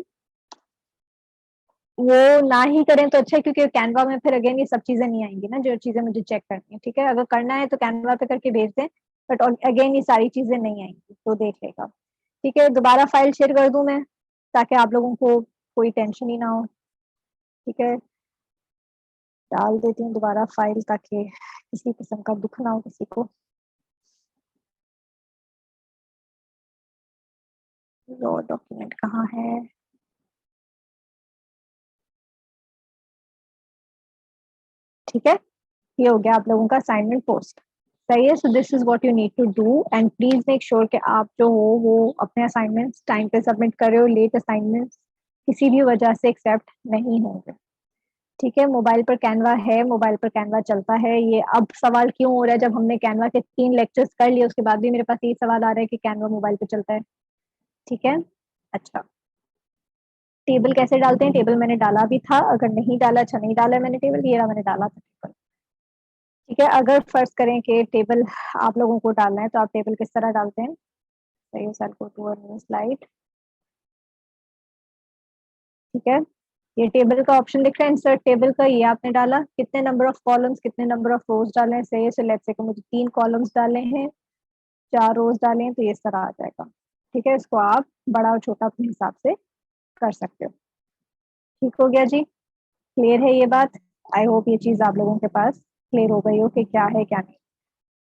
वो ना ही करें तो अच्छा है, क्योंकि कैनवा में फिर अगेन ये सब चीजें नहीं आएंगी ना, जो चीजें मुझे चेक करनी है। ठीक है, अगर करना है तो कैनवा पे करके भेज दें, बट अगेन ये सारी चीजें नहीं आएंगी, तो देख लेगा। ठीक है, दोबारा फाइल शेयर कर दूं मैं, ताकि आप लोगों को कोई टेंशन ही ना हो। ठीक है, डाल देती हूँ दोबारा फाइल, ताकि किसी किस्म का दुख ना हो किसी को। रॉ डॉक्यूमेंट कहाँ है? ठीक है, ये हो गया आप लोगों का असाइनमेंट पोस्ट। सही है, so this is what you need to do and please make sure कि आप जो हो वो अपने असाइनमेंट्स टाइम पे सबमिट कर रहे हो। लेट असाइनमेंट्स किसी भी वजह से एक्सेप्ट नहीं होंगे। ठीक है, मोबाइल पर कैनवा है, मोबाइल पर कैनवा चलता है। ये अब सवाल क्यों हो रहा है, जब हमने कैनवा के 3 लेक्चर्स कर लिए उसके बाद भी मेरे पास यही सवाल आ रहा है कि कैनवा मोबाइल पे चलता है। ठीक है, अच्छा, टेबल कैसे डालते हैं? टेबल मैंने डाला भी था, अगर नहीं डाला, अच्छा नहीं डाला मैंने टेबल, ये रहा मैंने डाला था टेबल। ठीक है, अगर फर्ज करें कि टेबल आप लोगों को डालना है, तो आप टेबल किस तरह डालते हैं? सही, सर को टू न्यू स्लाइड। ठीक है, ये टेबल का ऑप्शन दिख रहा है इंसर्ट टेबल का, ये आपने डाला। कितने नंबर ऑफ कॉलम्स, कितने नंबर ऑफ रोज डाले हैं? सही है, सो लेट्स से कि मुझे 3 कॉलम्स डाले हैं, 4 रोज डाले हैं, तो ये इस तरह आ जाएगा। ठीक है, इसको आप बड़ा और छोटा अपने हिसाब से कर सकते हो। ठीक हो गया जी, क्लियर है ये बात? आई होप ये चीज आप लोगों के पास क्लियर हो गई हो कि क्या है क्या नहीं।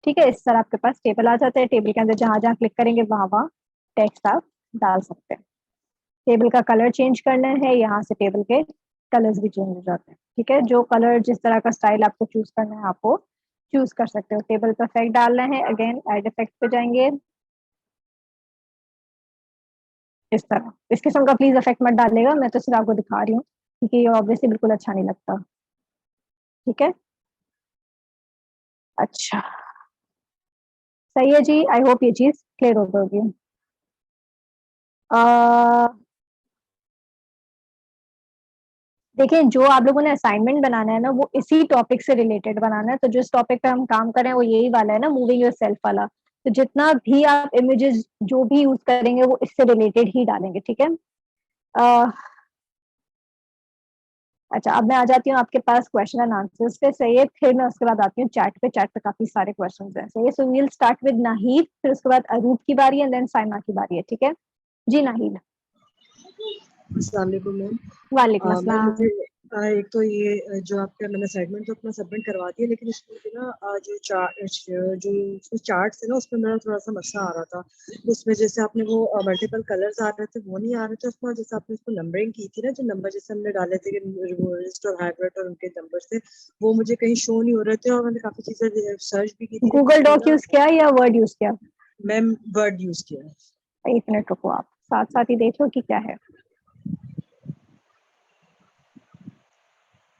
ठीक है, इस तरह आपके पास टेबल आ जाता है। टेबल के अंदर जहां जहां क्लिक करेंगे वहां वहां टेक्स्ट आप डाल सकते हैं। टेबल का कलर चेंज करना है, यहाँ से टेबल के कलर्स भी चेंज हो जाते हैं। ठीक है, जो कलर जिस तरह का स्टाइल आपको चूज करना है आप वो चूज कर सकते हो। टेबल पर इफेक्ट डालना है, अगेन एड इफेक्ट पे जाएंगे। इस तरह इस किस्म का प्लीज इफेक्ट मत डालेगा, मैं तो सिर्फ आपको दिखा रही हूँ क्योंकि ये ऑब्वियसली बिल्कुल अच्छा नहीं लगता। ठीक है, अच्छा सही है जी, आई होप ये चीज क्लियर हो गई। देखिए, जो आप लोगों ने असाइनमेंट बनाना है ना वो इसी टॉपिक से रिलेटेड बनाना है। तो जिस टॉपिक पे हम काम कर रहे हैं वो यही वाला है ना, मूविंग योर सेल्फ वाला। तो जितना भी आप इमेजेस जो भी यूज करेंगे वो इससे रिलेटेड ही डालेंगे। ठीक है, अह, अच्छा अब मैं आ जाती हूँ आपके पास क्वेश्चन एंड आंसर्स पे। सही है, फिर मैं उसके बाद आती हूँ चैट पे। चैट पे काफी सारे क्वेश्चन हैं। सही है, so we'll start with Nahid, फिर उसके बाद अरूप की बारी है, देन साइमा की बारी है। ठीक है जी, नाहिद। अस्सलाम वालेकुम मैम। वालेकुम मैम अस्सलाम। मुझे एक तो ये जो आपका मैंने असाइनमेंट तो अपना सबमिट करवा दिया, लेकिन उसमें मुझे ना जो उसमें चार्ट्स थे ना उसमें मेरा थोड़ा सा मसला आ रहा था। उसमें जैसे आपने वो मल्टीपल कलर्स आ रहे थे वो नहीं आ रहे थे उसमें, जैसे आपने उसको नंबरिंग की थी ना, जो नंबर जैसे हमने डाले थे लिस्ट और हाइब्रिड और उनके नंबर थे, वो मुझे कहीं शो नहीं हो रहे थे। और मैंने काफी चीजें सर्च भी की थी लेकिन गूगल उसमें डॉक ना यूज किया या वर्ड यूज किया? मैम वर्ड यूज किया। 1 मिनट रुको, आप साथ साथ ही देखो कि क्या है।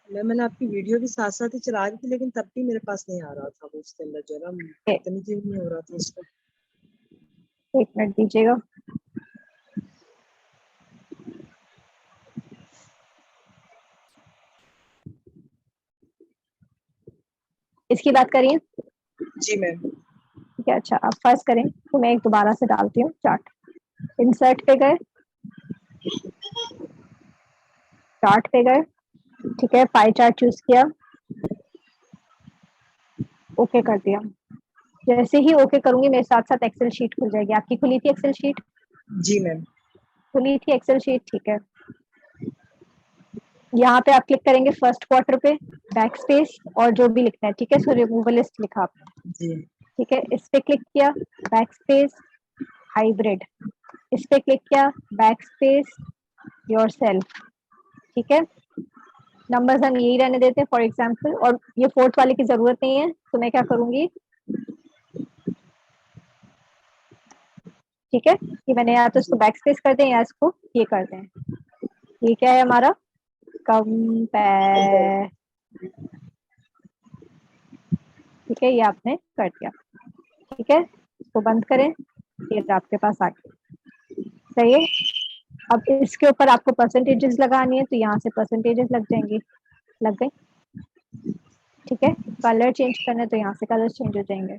मैंने आपकी वीडियो भी साथ साथ ही चला रही थी लेकिन तब भी मेरे पास नहीं आ रहा था वो, उसके अंदर जो है ना पता नहीं क्यों नहीं हो रहा था उसका। 1 मिनट दीजिएगा। इसकी बात करिए। जी मैम। ठीक है, अच्छा अब फर्स्ट करें तो मैं एक दोबारा से डालती हूँ चार्ट। इंसर्ट पे गए, चार्ट पे गए। ठीक है, पाई चार्ट चूज किया, ओके कर दिया। जैसे ही ओके करूंगी मेरे साथ साथ एक्सेल शीट खुल जाएगी। आपकी खुली थी एक्सेल शीट? जी मैम। खुली थी एक्सेल शीट, ठीक है। यहाँ पे आप क्लिक करेंगे फर्स्ट क्वार्टर पे, बैक स्पेस और जो भी लिखना है। ठीक है, सो रिमूवलिस्ट लिखा आपने। जी ठीक है, इस पे क्लिक किया, बैक स्पेस, हाइब्रिड। इस पे क्लिक किया, बैक स्पेस, योर सेल्फ। ठीक है, नंबर्स हम यही रहने देते हैं फॉर एग्जाम्पल, और ये फोर्थ वाले की जरूरत नहीं है तो मैं क्या करूंगी, ठीक है, कि मैंने या तो इसको जी बैक स्पेस कर दें या इसको ये कर दें। ये क्या है हमारा, कंपेयर। ठीक है, ये आपने कर दिया। ठीक है, इसको बंद करें, ये आपके पास आ गया। सही है, अब इसके ऊपर आपको परसेंटेजेस लगानी है तो यहाँ से परसेंटेजेस लग जाएंगी, लग गई। ठीक है, कलर चेंज करना है तो यहाँ से कलर चेंज हो जाएंगे।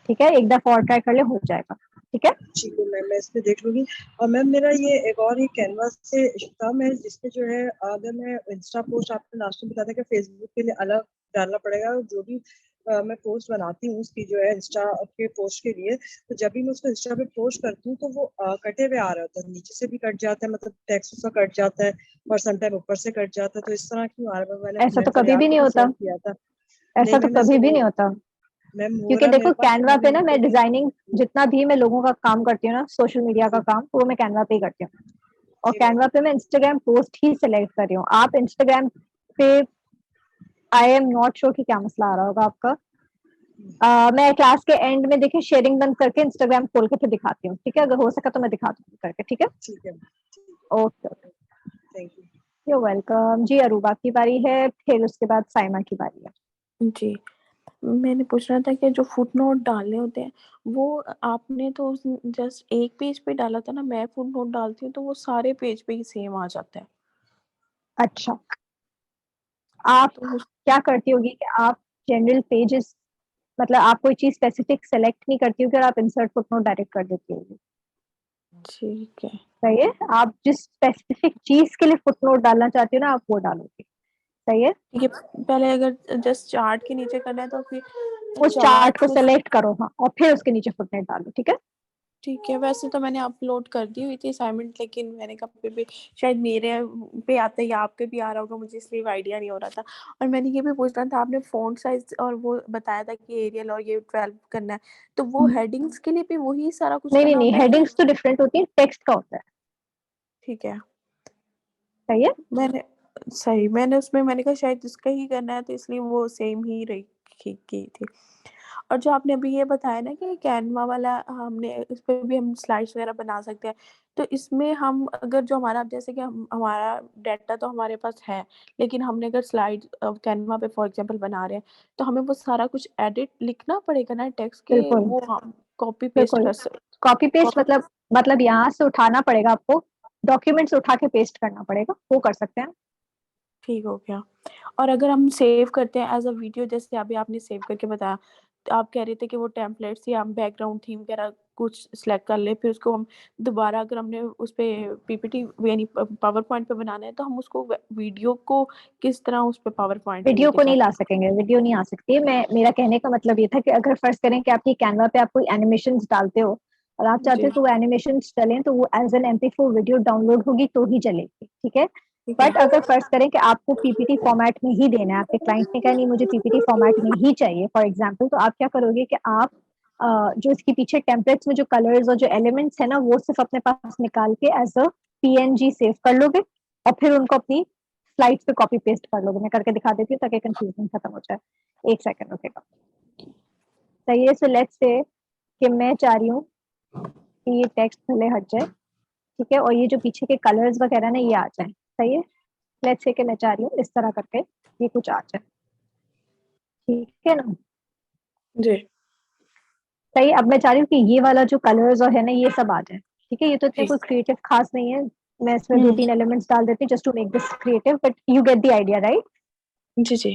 ठीक है, एक दफा और ट्राई कर ले, हो जाएगा। ठीक है, ठीक है मैम, मैं इसमें देख लूंगी। और मैम मेरा ये एक और ही कैनवास से काम है जिसपे जो है अगर मैं इंस्टा पोस्ट, आपने लास्ट में बताया था कि फेसबुक के लिए अलग डालना पड़ेगा, और जो भी मैं पोस्ट बनाती हूँ उसकी जो है इंस्टा के पोस्ट के लिए, तो जब भी मैं उसको इंस्टा पे पोस्ट करती हूँ तो वो कटे हुए आ रहे होते हैं, नीचे से भी कट जाता है, मतलब टेक्स्ट उसका कट जाता है और समटाइम ऊपर से कट जाता है। तो इस तरह क्यों आ रहा है? ऐसा तो मैंने कभी फरियाद भी को नहीं भी होता, सर्च किया था। ऐसा नहीं तो मैम कभी ऐसे भी वो नहीं होता। मैम हो क्योंकि रहा है देखो मेरे पास, तो कैनवा मैंने पे ना उनको मैं भी डिजाइनिंग जितना भी मैं लोगों का काम करती हूँ ना, सोशल मीडिया का जी काम, वो मैं कैनवा पे ही करती हूँ। और जी मैम। कैनवा पे मैं इंस्टाग्राम पोस्ट ही सिलेक्ट कर रही हूँ। आप इंस्टाग्राम पे, आई एम नॉट श्योर कि क्या मसला आ रहा होगा आपका। मैं क्लास के एंड में देखिए शेयरिंग बंद करके इंस्टाग्राम खोल के फिर दिखाती हूँ। ठीक है, अगर हो सका तो मैं दिखा दूंगी करके। ठीक है, ठीक है, okay okay, thank you. You welcome जी। अरूबा की बारी है, फिर उसके बाद साइमा की बारी है। जी, मैंने पूछना था कि जो फुटनोट डालने होते हैं वो आपने तो जस्ट एक पेज पे डाला था ना, मैं फुटनोट डालती हूँ तो वो सारे पेज पे ही सेम आ जाता है। अच्छा, आप तो क्या करती होगी कि आप जनरल पेजेस, मतलब आप कोई चीज स्पेसिफिक सेलेक्ट नहीं करती होगी और आप इंसर्ट फुटनोट डायरेक्ट कर देती होगी। ठीक है। सही है, आप जिस स्पेसिफिक चीज के लिए फुटनोट डालना चाहती हो ना आप वो डालोगे। सही है, ठीक है, पहले अगर जस्ट चार्ट के नीचे करना है तो फिर उस चार्ट चार्ट को को सेलेक्ट करो, हाँ, और फिर उसके नीचे फुटनोट डालो। ठीक है, ठीक है, वैसे तो मैंने अपलोड कर दी हुई थी असाइनमेंट, लेकिन मैंने कहा फिर भी शायद मेरे पे आता है या आपके भी आ रहा होगा, मुझे इसलिए आइडिया नहीं हो रहा था। और मैंने ये भी पूछना था, आपने फ़ॉन्ट साइज़ और वो बताया था कि एरियल और ये 12 करना है, तो वो हेडिंग्स के लिए भी वही सारा कुछ नहीं नहीं करना नहीं, होता है? हेडिंग्स तो डिफरेंट होती है, टेक्स्ट का होता है। ठीक है। सही है। मैंने उसमें मैंने कहा शायद इसका ही करना है, तो इसलिए वो सेम ही रखी की थी। और जो आपने अभी ये बताया ना कि कैनवा वाला, हमने इस पे भी हम स्लाइड्स वगैरह बना सकते हैं। तो इसमें हम अगर जो हमारा, जैसे कि हमारा डाटा तो हमारे पास है, लेकिन हमने अगर स्लाइड कैनवा पे फॉर एग्जांपल बना रहे हैं, तो हमें वो सारा कुछ एडिट लिखना पड़ेगा ना टेक्स्ट के, बिल्कुल वो हम कॉपी पेस्ट बिल्कुल। कर सकते? कॉपी पेस्ट कॉपी मतलब यहाँ से उठाना पड़ेगा आपको, डॉक्यूमेंट्स उठा के पेस्ट करना पड़ेगा, वो कर सकते हैं। ठीक हो गया। और अगर हम सेव करते हैं एज़ अ वीडियो, जैसे अभी आपने सेव करके बताया, तो आप कह रहे थे कि वो टेम्पलेट्स या हम बैकग्राउंड थीम वगैरह कुछ सिलेक्ट कर लें, फिर उसको हम दोबारा, अगर हमने उस पे पीपीटी यानी पावर पॉइंट पे बनाना है, तो हम उसको वीडियो को किस तरह उस पे पावर पॉइंट पे वीडियो लेके को नहीं ला जाएँ? सकेंगे, वीडियो नहीं आ सकती है। मेरा कहने का मतलब ये था कि अगर फर्ज करें कि आपकी कैनवा पे आप कोई एनिमेशंस डालते हो और आप चाहते जी, हो कि वो एनिमेशंस चलें, तो वो as an MP4 video download होगी तो ही चलेगी, ठीक है। ठीक है। बट अगर फर्ज करें कि आपको पीपीटी फॉर्मेट में ही देना है, आपके क्लाइंट ने कहा नहीं मुझे पीपीटी फॉर्मेट में ही चाहिए फॉर एग्जाम्पल, तो आप क्या करोगे कि आप जो इसके पीछे टेम्पलेट्स में जो कलर्स और जो एलिमेंट्स है ना, वो सिर्फ अपने पास निकाल के एज अ PNG सेव कर लोगे और फिर उनको अपनी स्लाइड्स पे कॉपी पेस्ट कर लोगे। मैं करके दिखा देती हूँ ताकि कंफ्यूजन खत्म हो जाए। एक सेकंड रुकेगा। सही है। सो लेट्स से कि मैं चाह रही हूँ कि ये टेक्स्ट भले हट जाए, ठीक है, और ये जो पीछे के कलर्स वगैरह ना ये आ जाए। सही है। लेट्स से कि मैं चाह रही हूँ इस तरह करके ये कुछ आ जाए, ठीक है ना। जी, सही है। अब मैं चाह रही हूँ कि ये वाला जो कलर्स और है ना ये सब आ जाए, ठीक है। ये तो इतने ठीक। कोई क्रिएटिव खास नहीं है, मैं इसमें दो हुँ। तीन एलिमेंट्स डाल देती हूँ just to make this creative, but you get the idea right. जी, जी।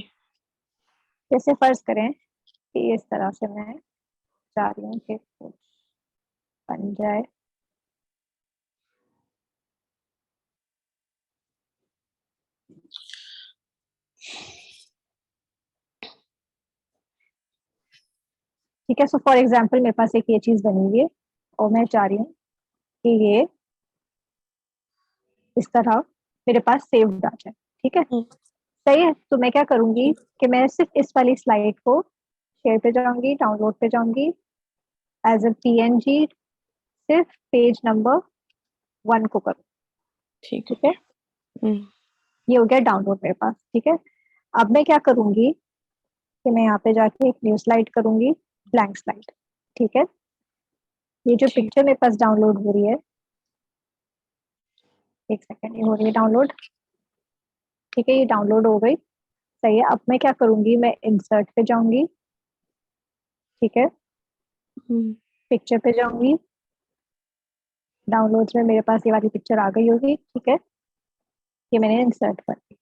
जैसे फर्ज करें कि इस तरह से मैं चाह रही हूँ कि कुछ बन जाए। ठीक है। सो फॉर एग्जाम्पल मेरे पास एक ये चीज बनी हुई है और मैं चाह रही हूँ कि ये इस तरह मेरे पास सेव्ड आ जाए, ठीक है। हुँ, सही है। तो मैं क्या करूंगी जी, कि मैं सिर्फ इस वाली स्लाइड को शेयर पे जाऊंगी, डाउनलोड पे जाऊंगी, एज ए PNG सिर्फ पेज नंबर 1 को करूँ, ठीक हो ठीक है। गया। हुँ, ये हो गया डाउनलोड मेरे पास, ठीक है। अब मैं क्या करूंगी कि मैं यहाँ पे जाके एक न्यू स्लाइड करूंगी, ब्लैंक स्लाइड, ठीक है। ये जो ठीक। पिक्चर मेरे पास डाउनलोड हो रही है, एक सेकेंड, ये हो रही है डाउनलोड, ठीक है, ये डाउनलोड हो गई। सही है। अब मैं क्या करूंगी, मैं इंसर्ट पे जाऊंगी, ठीक है, हुँ, पिक्चर पे जाऊंगी, डाउनलोड्स में मेरे पास ये वाली पिक्चर आ गई होगी, ठीक है। ये मैंने इंसर्ट कर दी।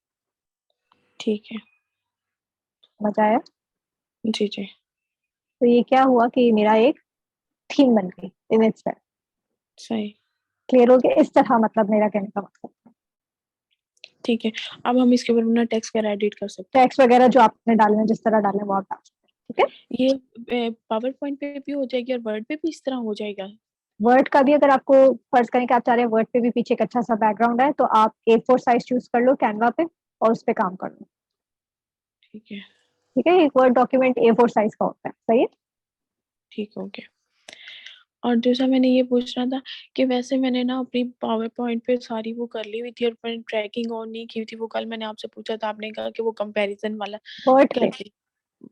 ठीक है। समझ आया। जी, जी। तो ये क्या हुआ कि मेरा एक थीम बन गई इमेज से। सही। क्लियर हो गया इस तरह, मतलब मेरा कहने का मतलब। ठीक है। अब हम इसके ऊपर अपना टेक्स्ट वगैरह एडिट कर सकते हैं। टेक्स्ट वगैरह जो आपने डालना है, जिस तरह डालना है वो आप डाल सकते हैं, ठीक है। ये पावर पॉइंट पे भी हो जाएगी और वर्ड पे भी इस तरह हो जाएगा? वर्ड का भी अगर आपको फर्ज करें कि आप चाह रहे हैं वर्ड पे भी पीछे एक अच्छा सा बैकग्राउंड है, तो आप A4 साइज चूज कर लो कैनवा पे और उस पे काम कर लो, ठीक है, ठीक है। एक वर्ड डॉक्यूमेंट A4 साइज का होता है। सही है। ठीक हो गया। और दूसरा मैंने ये पूछना था कि वैसे मैंने ना अपनी पावर पॉइंट पे सारी वो कर ली हुई थी, और मैंने ट्रैकिंग ऑन नहीं की हुई थी। वो कल मैंने आपसे पूछा था, आपने कहा कि वो कंपैरिजन वाला वर्ड पे। करके,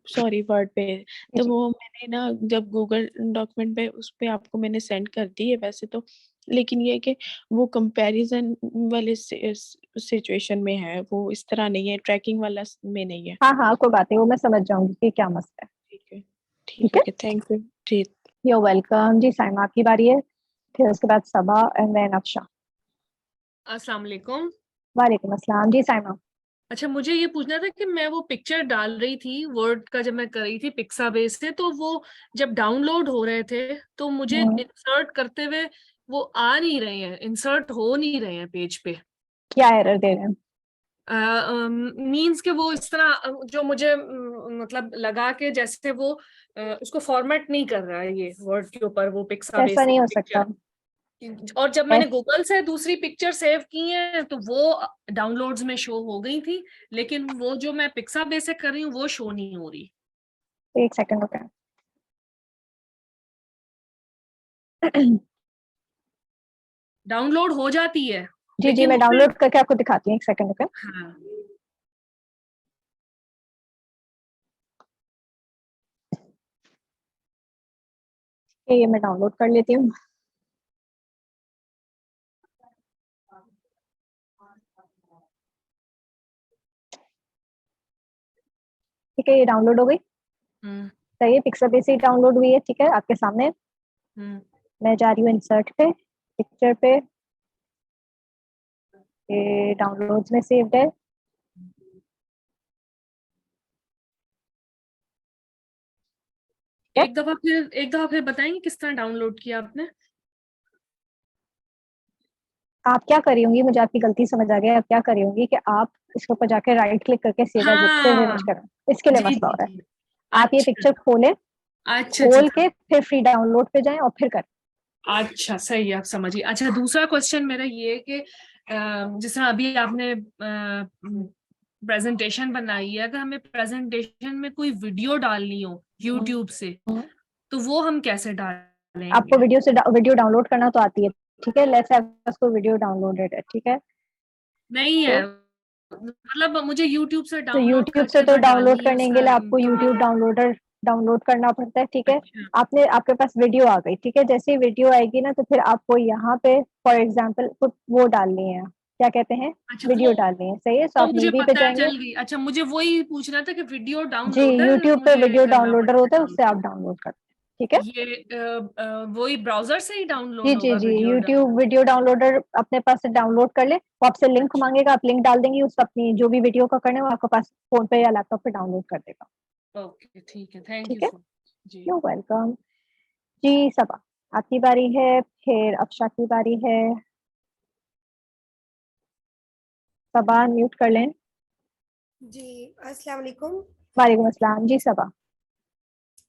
सॉरी वर्ड पे। जी तो जी। वो मैंने ना जब गूगल डॉक्यूमेंट पे उस पे आपको मैंने सेंड कर दी है वैसे तो, लेकिन ये है कि वो कंपैरिजन वाले सिचुएशन में है, वो इस तरह नहीं है, ट्रैकिंग वाला में नहीं है। हाँ हाँ, कोई बात नहीं, वो मैं समझ जाऊंगी कि क्या मसला है। ठीक है, ठीक ठीक है, है। Okay, thank you. जी। यू वेलकम जी। साइमा आपकी बारी है, फिर उसके बाद सबा एंड देन अफशा। अस्सलाम वालेकुम। वालेकुम अस्सलाम जी साइमा। अच्छा, मुझे ये पूछना था कि मैं वो पिक्चर डाल रही थी वर्ड का, जब मैं कर रही थी पिक्साबेस से, तो वो जब डाउनलोड हो रहे थे तो मुझे हम्म, इंसर्ट करते हुए वो आ नहीं रहे हैं, इंसर्ट हो नहीं रहे हैं पेज पे। क्या एरर दे रहे हैं? मीन्स के वो इस तरह जो मुझे मतलब लगा के जैसे वो उसको फॉर्मेट नहीं कर रहा है ये वर्ड के ऊपर, वो पिक्सा ऐसा नहीं हो सकता। पिक्चर। और जब मैंने गूगल से दूसरी पिक्चर सेव की है तो वो डाउनलोड्स में शो हो गई थी, लेकिन वो जो मैं पिक्सा बेस से कर रही हूँ वो शो नहीं हो रही। एक सेकंड रुके। डाउनलोड हो जाती है जी जी, लेकिन मैं वो फिर डाउनलोड करके आपको दिखाती हूँ, एक सेकंड रुके। हाँ ये मैं डाउनलोड कर लेती हूँ। ठीक है, ये डाउनलोड हो गई। हम्म सही है, पिक्सा बेस से डाउनलोड हुई है। ठीक है, आपके सामने। हम्म मैं जा रही हूँ इंसर्ट पे, पिक्चर पे। ये डाउनलोड्स में सेव्ड है। एक दफा फिर बताएंगे किस तरह डाउनलोड किया आपने? आप क्या कर रही होंगी, मुझे आपकी गलती समझ आ गया। आप क्या कर रही होंगी कि आप इसके ऊपर जाके राइट क्लिक करके सेव हाँ इमेज करें, इसके लिए जी मसला जी हो रहा जी। है। आप ये अच्छा पिक्चर खोलें, अच्छा जी खोल के फिर फ्री डाउनलोड पे जाएं और फिर करें। अच्छा सही है, आप समझिए। अच्छा दूसरा क्वेश्चन मेरा ये है कि जिस तरह अभी आपने प्रेजेंटेशन बनाई है, अगर हमें प्रेजेंटेशन में कोई वीडियो डालनी हो यूट्यूब से हम्म। तो वो हम कैसे आपको डालेंगे? वीडियो डाउनलोड करना तो आती है। ठीक है, लेट्स से आपको वीडियो डाउनलोडेड है। ठीक है, नहीं है, तो मतलब मुझे यूट्यूब से तो डाउनलोड यूट्यूब से करके तो अगर डाउनलोड डालनी है करने के लिए आपको तो यूट्यूब डाउनलोडर डाउनलोड करना पड़ता है। ठीक है, अच्छा आपके पास वीडियो आ गई। ठीक है, जैसे ही वीडियो आएगी ना, तो फिर आपको यहाँ पे फॉर एग्जाम्पल वो डालनी है, क्या कहते हैं, अच्छा वीडियो डालनी है। सही है, तो वो आप मुझे मूवी पे पता जाएंगे। चल गई। अच्छा मुझे वही पूछना था कि वीडियो जी, डाउनलोडर यूट्यूब पे मुझे वीडियो करना डाउनलोडर पड़ेगा होता है, उससे आप डाउनलोड। डाउनलोड करते हैं। ठीक है, ये वही ब्राउजर से ही जी डाउनलोड जी होगा जी, वीडियो यूट्यूब वीडियो डाउनलोडर अपने पास से डाउनलोड कर ले। वो आपसे लिंक अच्छा मांगेगा, आप लिंक डाल देंगी, उस अपनी जो भी वीडियो का करना है वो आपके पास फोन पे या लैपटॉप पे डाउनलोड कर देगा। ओके ठीक है, थैंक यू ठीक है, सो मच जी। You welcome. जी सबा, आपकी बारी है, फिर अफशा की बारी है। सबा म्यूट कर लें। जी अस्सलाम वालेकुम। वालेकुम अस्सलाम। जी सबा।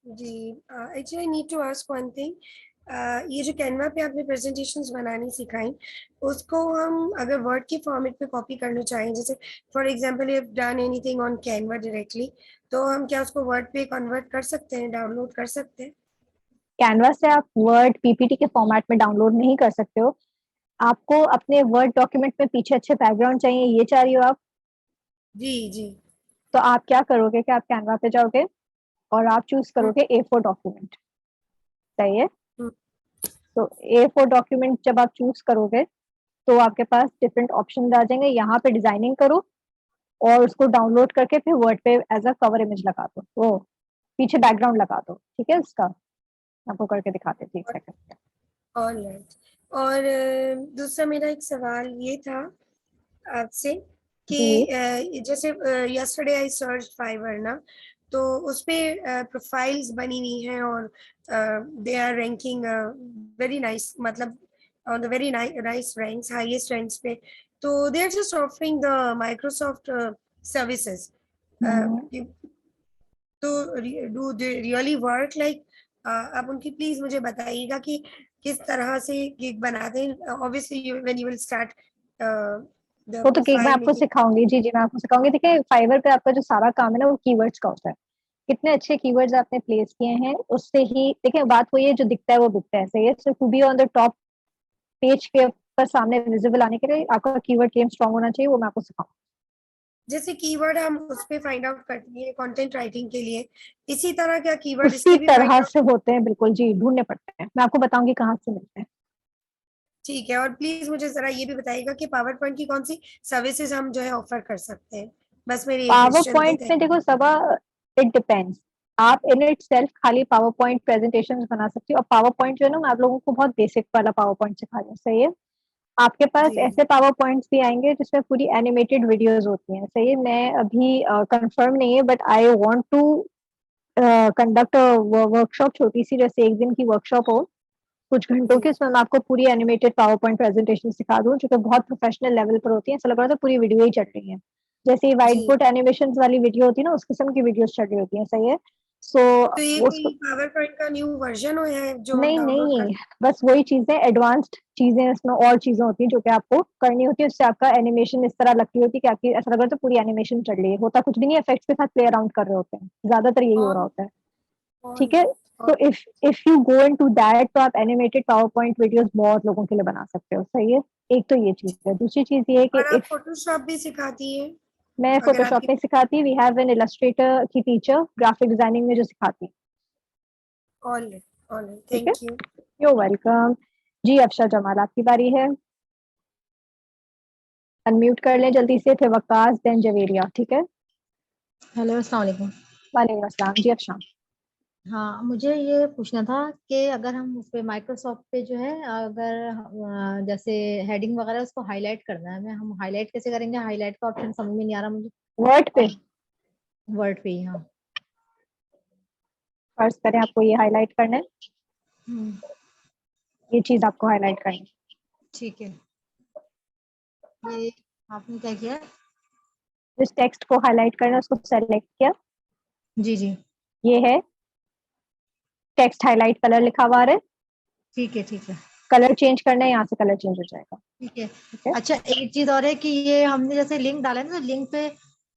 जी actually I need to ask one thing. ये जो कैनवा पे आपने प्रेजेंटेशंस बनानी सिखाई, उसको हम अगर वर्ड के फॉर्मेट पे कॉपी करना चाहें, जैसे for example you have done anything on Canva directly, तो हम क्या उसको वर्ड पे कन्वर्ट कर सकते हैं, डाउनलोड कर सकते हैं? कैनवास से आप वर्ड पीपीटी के फॉर्मेट में डाउनलोड नहीं कर सकते हो। आपको अपने वर्ड डॉक्यूमेंट में पीछे अच्छे बैकग्राउंड चाहिए, ये चाह रही हो आप? जी जी। तो आप क्या करोगे कि आप कैनवा पे जाओगे और आप चूज हम्म, करोगे A4 डॉक्यूमेंट। सही है, हम्म, तो A4 डॉक्यूमेंट जब आप चूज करोगे तो आपके पास डिफरेंट ऑप्शन आ जाएंगे। यहाँ पे डिजाइनिंग करो और उसको डाउनलोड करके फिर वर्ड पे एज अ कवर इमेज लगा दो, वो पीछे बैकग्राउंड लगा दो। ठीक है, उसका आपको करके दिखाते थे, एक सेकंड। ऑलराइट। और दूसरा मेरा एक सवाल ये था आपसे कि जी, जैसे यस्टरडे आई सर्च फाइवर ना, तो उसपे प्रोफाइल्स बनी हुई हैं और they are ranking very nice, मतलब on the very nice ranks, highest ranks पे। तो they are just offering the Microsoft services. तो do they really work like? आप उनकी प्लीज मुझे बताइएगा कि किस तरह से गिग बनाते हैं। Obviously when you will start the वो तो केक मैं प्रोफाइल आपको मेकिंग। सिखाऊंगी। जी जी, मैं आपको सिखाऊंगी। देखिए, फाइवर पे आपका जो सारा काम है ना, वो कीवर्ड्स का होता है। कितने अच्छे कीवर्ड्स आपने प्लेस किए हैं, उससे ही देखिए बात वही है, जो दिखता है वो बिकता है। सही है, so to be on the top page के ऊपर सामने विजिबल आने के लिए आपका कीवर्ड गेम स्ट्रांग होना चाहिए, वो मैं आपको सिखाऊंगी। जैसे कीवर्ड हम उस पे फाइंड आउट करते हैं कंटेंट राइटिंग के लिए, इसी तरह क्या कीवर्ड उसी इसके भी फाइंड तरह आउट? से होते हैं, बिल्कुल जी, ढूंढने पड़ते हैं। मैं आपको बताऊंगी कहाँ से मिलते हैं। ठीक है। और प्लीज मुझे जरा ये भी बताइएगा कि पावर पॉइंट की कौन सी सर्विसेज हम जो है ऑफर कर सकते हैं। बस मेरे ये पावर क्वेश्चन थे। पॉइंट में देखो सबा, इट डिपेंड्स। आप इन इट सेल्फ खाली पावर पॉइंट प्रेजेंटेशन बना सकती हो। और पावर पॉइंट जो है ना, मैं आप लोगों को बहुत बेसिक वाला पावर पॉइंट सिखा रही हूँ। सही है, आपके पास जी ऐसे पावर पॉइंट्स भी आएंगे जिसमें पूरी एनिमेटेड वीडियोस होती हैं। सही है, मैं अभी कंफर्म नहीं है, but I want to conduct workshop, छोटी सी, जैसे एक दिन की वर्कशॉप हो, कुछ घंटों की। जी उसमें मैं आपको पूरी एनिमेटेड पावर पॉइंट प्रेजेंटेशन सिखा दूं, जो कि बहुत प्रोफेशनल लेवल पर होती है। ऐसा लग रहा था पूरी वीडियो ही चल रही है। जैसे व्हाइट जी। बोर्ड एनिमेशंस वाली वीडियो होती है ना, उस किस्म की वीडियोस चल रही होती हैं, सही है। सो तो ये उसको कोई पावर पॉइंट का न्यू वर्जन है जो हम नहीं डाउनलोड कर नहीं, बस वही चीजें, एडवांस्ड चीजें इसमें और चीजें होती हैं जो कि आपको करनी होती है, उससे आपका एनिमेशन इस तरह लगती होती है कि आपकी ऐसा लग रहा है तो पूरी एनिमेशन चल रही है, होता कुछ भी नहीं, इफेक्ट्स के साथ प्ले अराउंड कर रहे होते हैं, ज्यादातर यही हो रहा होता है। ठीक है, तो if you go into that, तो आप एनिमेटेड पावर पॉइंट वीडियोस बहुत लोगों के लिए बना सकते हो, सही है। एक तो ये चीज है, दूसरी चीज ये है कि और आप इफ फोटोशॉप भी सिखाती है मैं अगर फोटोशॉप आपकी में सिखाती, वी हैव एन इलस्ट्रेटर की टीचर ग्राफिक डिजाइनिंग में जो सिखाती है। ऑल ठीक है, थैंक यू। You welcome. जी अफशा जमाल, आपकी बारी है, अनम्यूट कर लें जल्दी से, फिर वकास देन जवेरिया। ठीक है, हेलो अस्सलाम वालेकुम। वालेकुम अस्सलाम। जी अफशा। हाँ, मुझे ये पूछना था कि अगर हम उस पे माइक्रोसॉफ्ट पे जो है, अगर जैसे हेडिंग वगैरह उसको हाईलाइट करना है, हमें हम हाईलाइट कैसे करेंगे? हाईलाइट का ऑप्शन समझ में नहीं आ रहा मुझे। वर्ड पे वर्ड पे ही, हाँ। फर्ज करें आपको ये हाईलाइट करना है, हम्म, ये चीज आपको हाईलाइट करनी है। ठीक है। ये आपने क्या किया? जिस टेक्स्ट को हाईलाइट करना है उसको सेलेक्ट किया, जी जी, ये है टेक्स्ट हाईलाइट, कलर लिखा हुआ है, ठीक है ठीक है कलर चेंज करना है, यहाँ से कलर चेंज हो जाएगा। ठीक है। ठीक है, अच्छा, एक चीज और है कि ये हमने जैसे लिंक डाला है ना, तो लिंक पे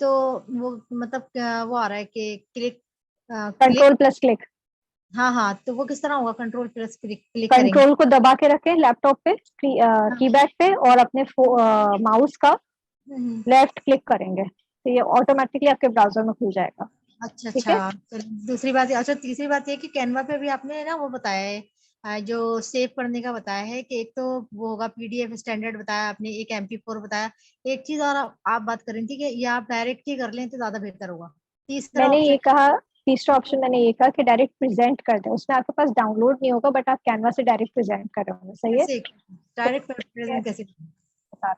तो वो मतलब वो आ रहा है कि click control click. Plus click, हाँ हाँ, तो वो किस तरह होगा? कंट्रोल प्लस क्लिक क्लिक करेंगे? कंट्रोल को दबा के रखें लैपटॉप पे हाँ, कीबैड पे, और अपने माउस का हम्म, लेफ्ट क्लिक करेंगे तो ये ऑटोमेटिकली आपके ब्राउजर में खुल जाएगा। अच्छा ठीक है, अच्छा। तो दूसरी बात, अच्छा तीसरी बात ये कि कैनवा पे भी आपने ना वो बताया है, जो सेव करने का बताया है कि एक तो वो होगा पीडीएफ स्टैंडर्ड बताया आपने, एक MP4 बताया। एक चीज और आप बात कर रही थी कि ये आप डायरेक्ट ही कर लें तो ज्यादा बेहतर होगा। तीसरा मैंने ये ऑप्शन कहा, तीसरा ऑप्शन मैंने ये कहा कि डायरेक्ट प्रेजेंट कर दें, उसमें आपके पास डाउनलोड नहीं होगा बट आप कैनवा से डायरेक्ट प्रेजेंट कर रहे होंगे, सही है। कैसे, तो डायरेक्ट प्रेजेंट कैसे करें?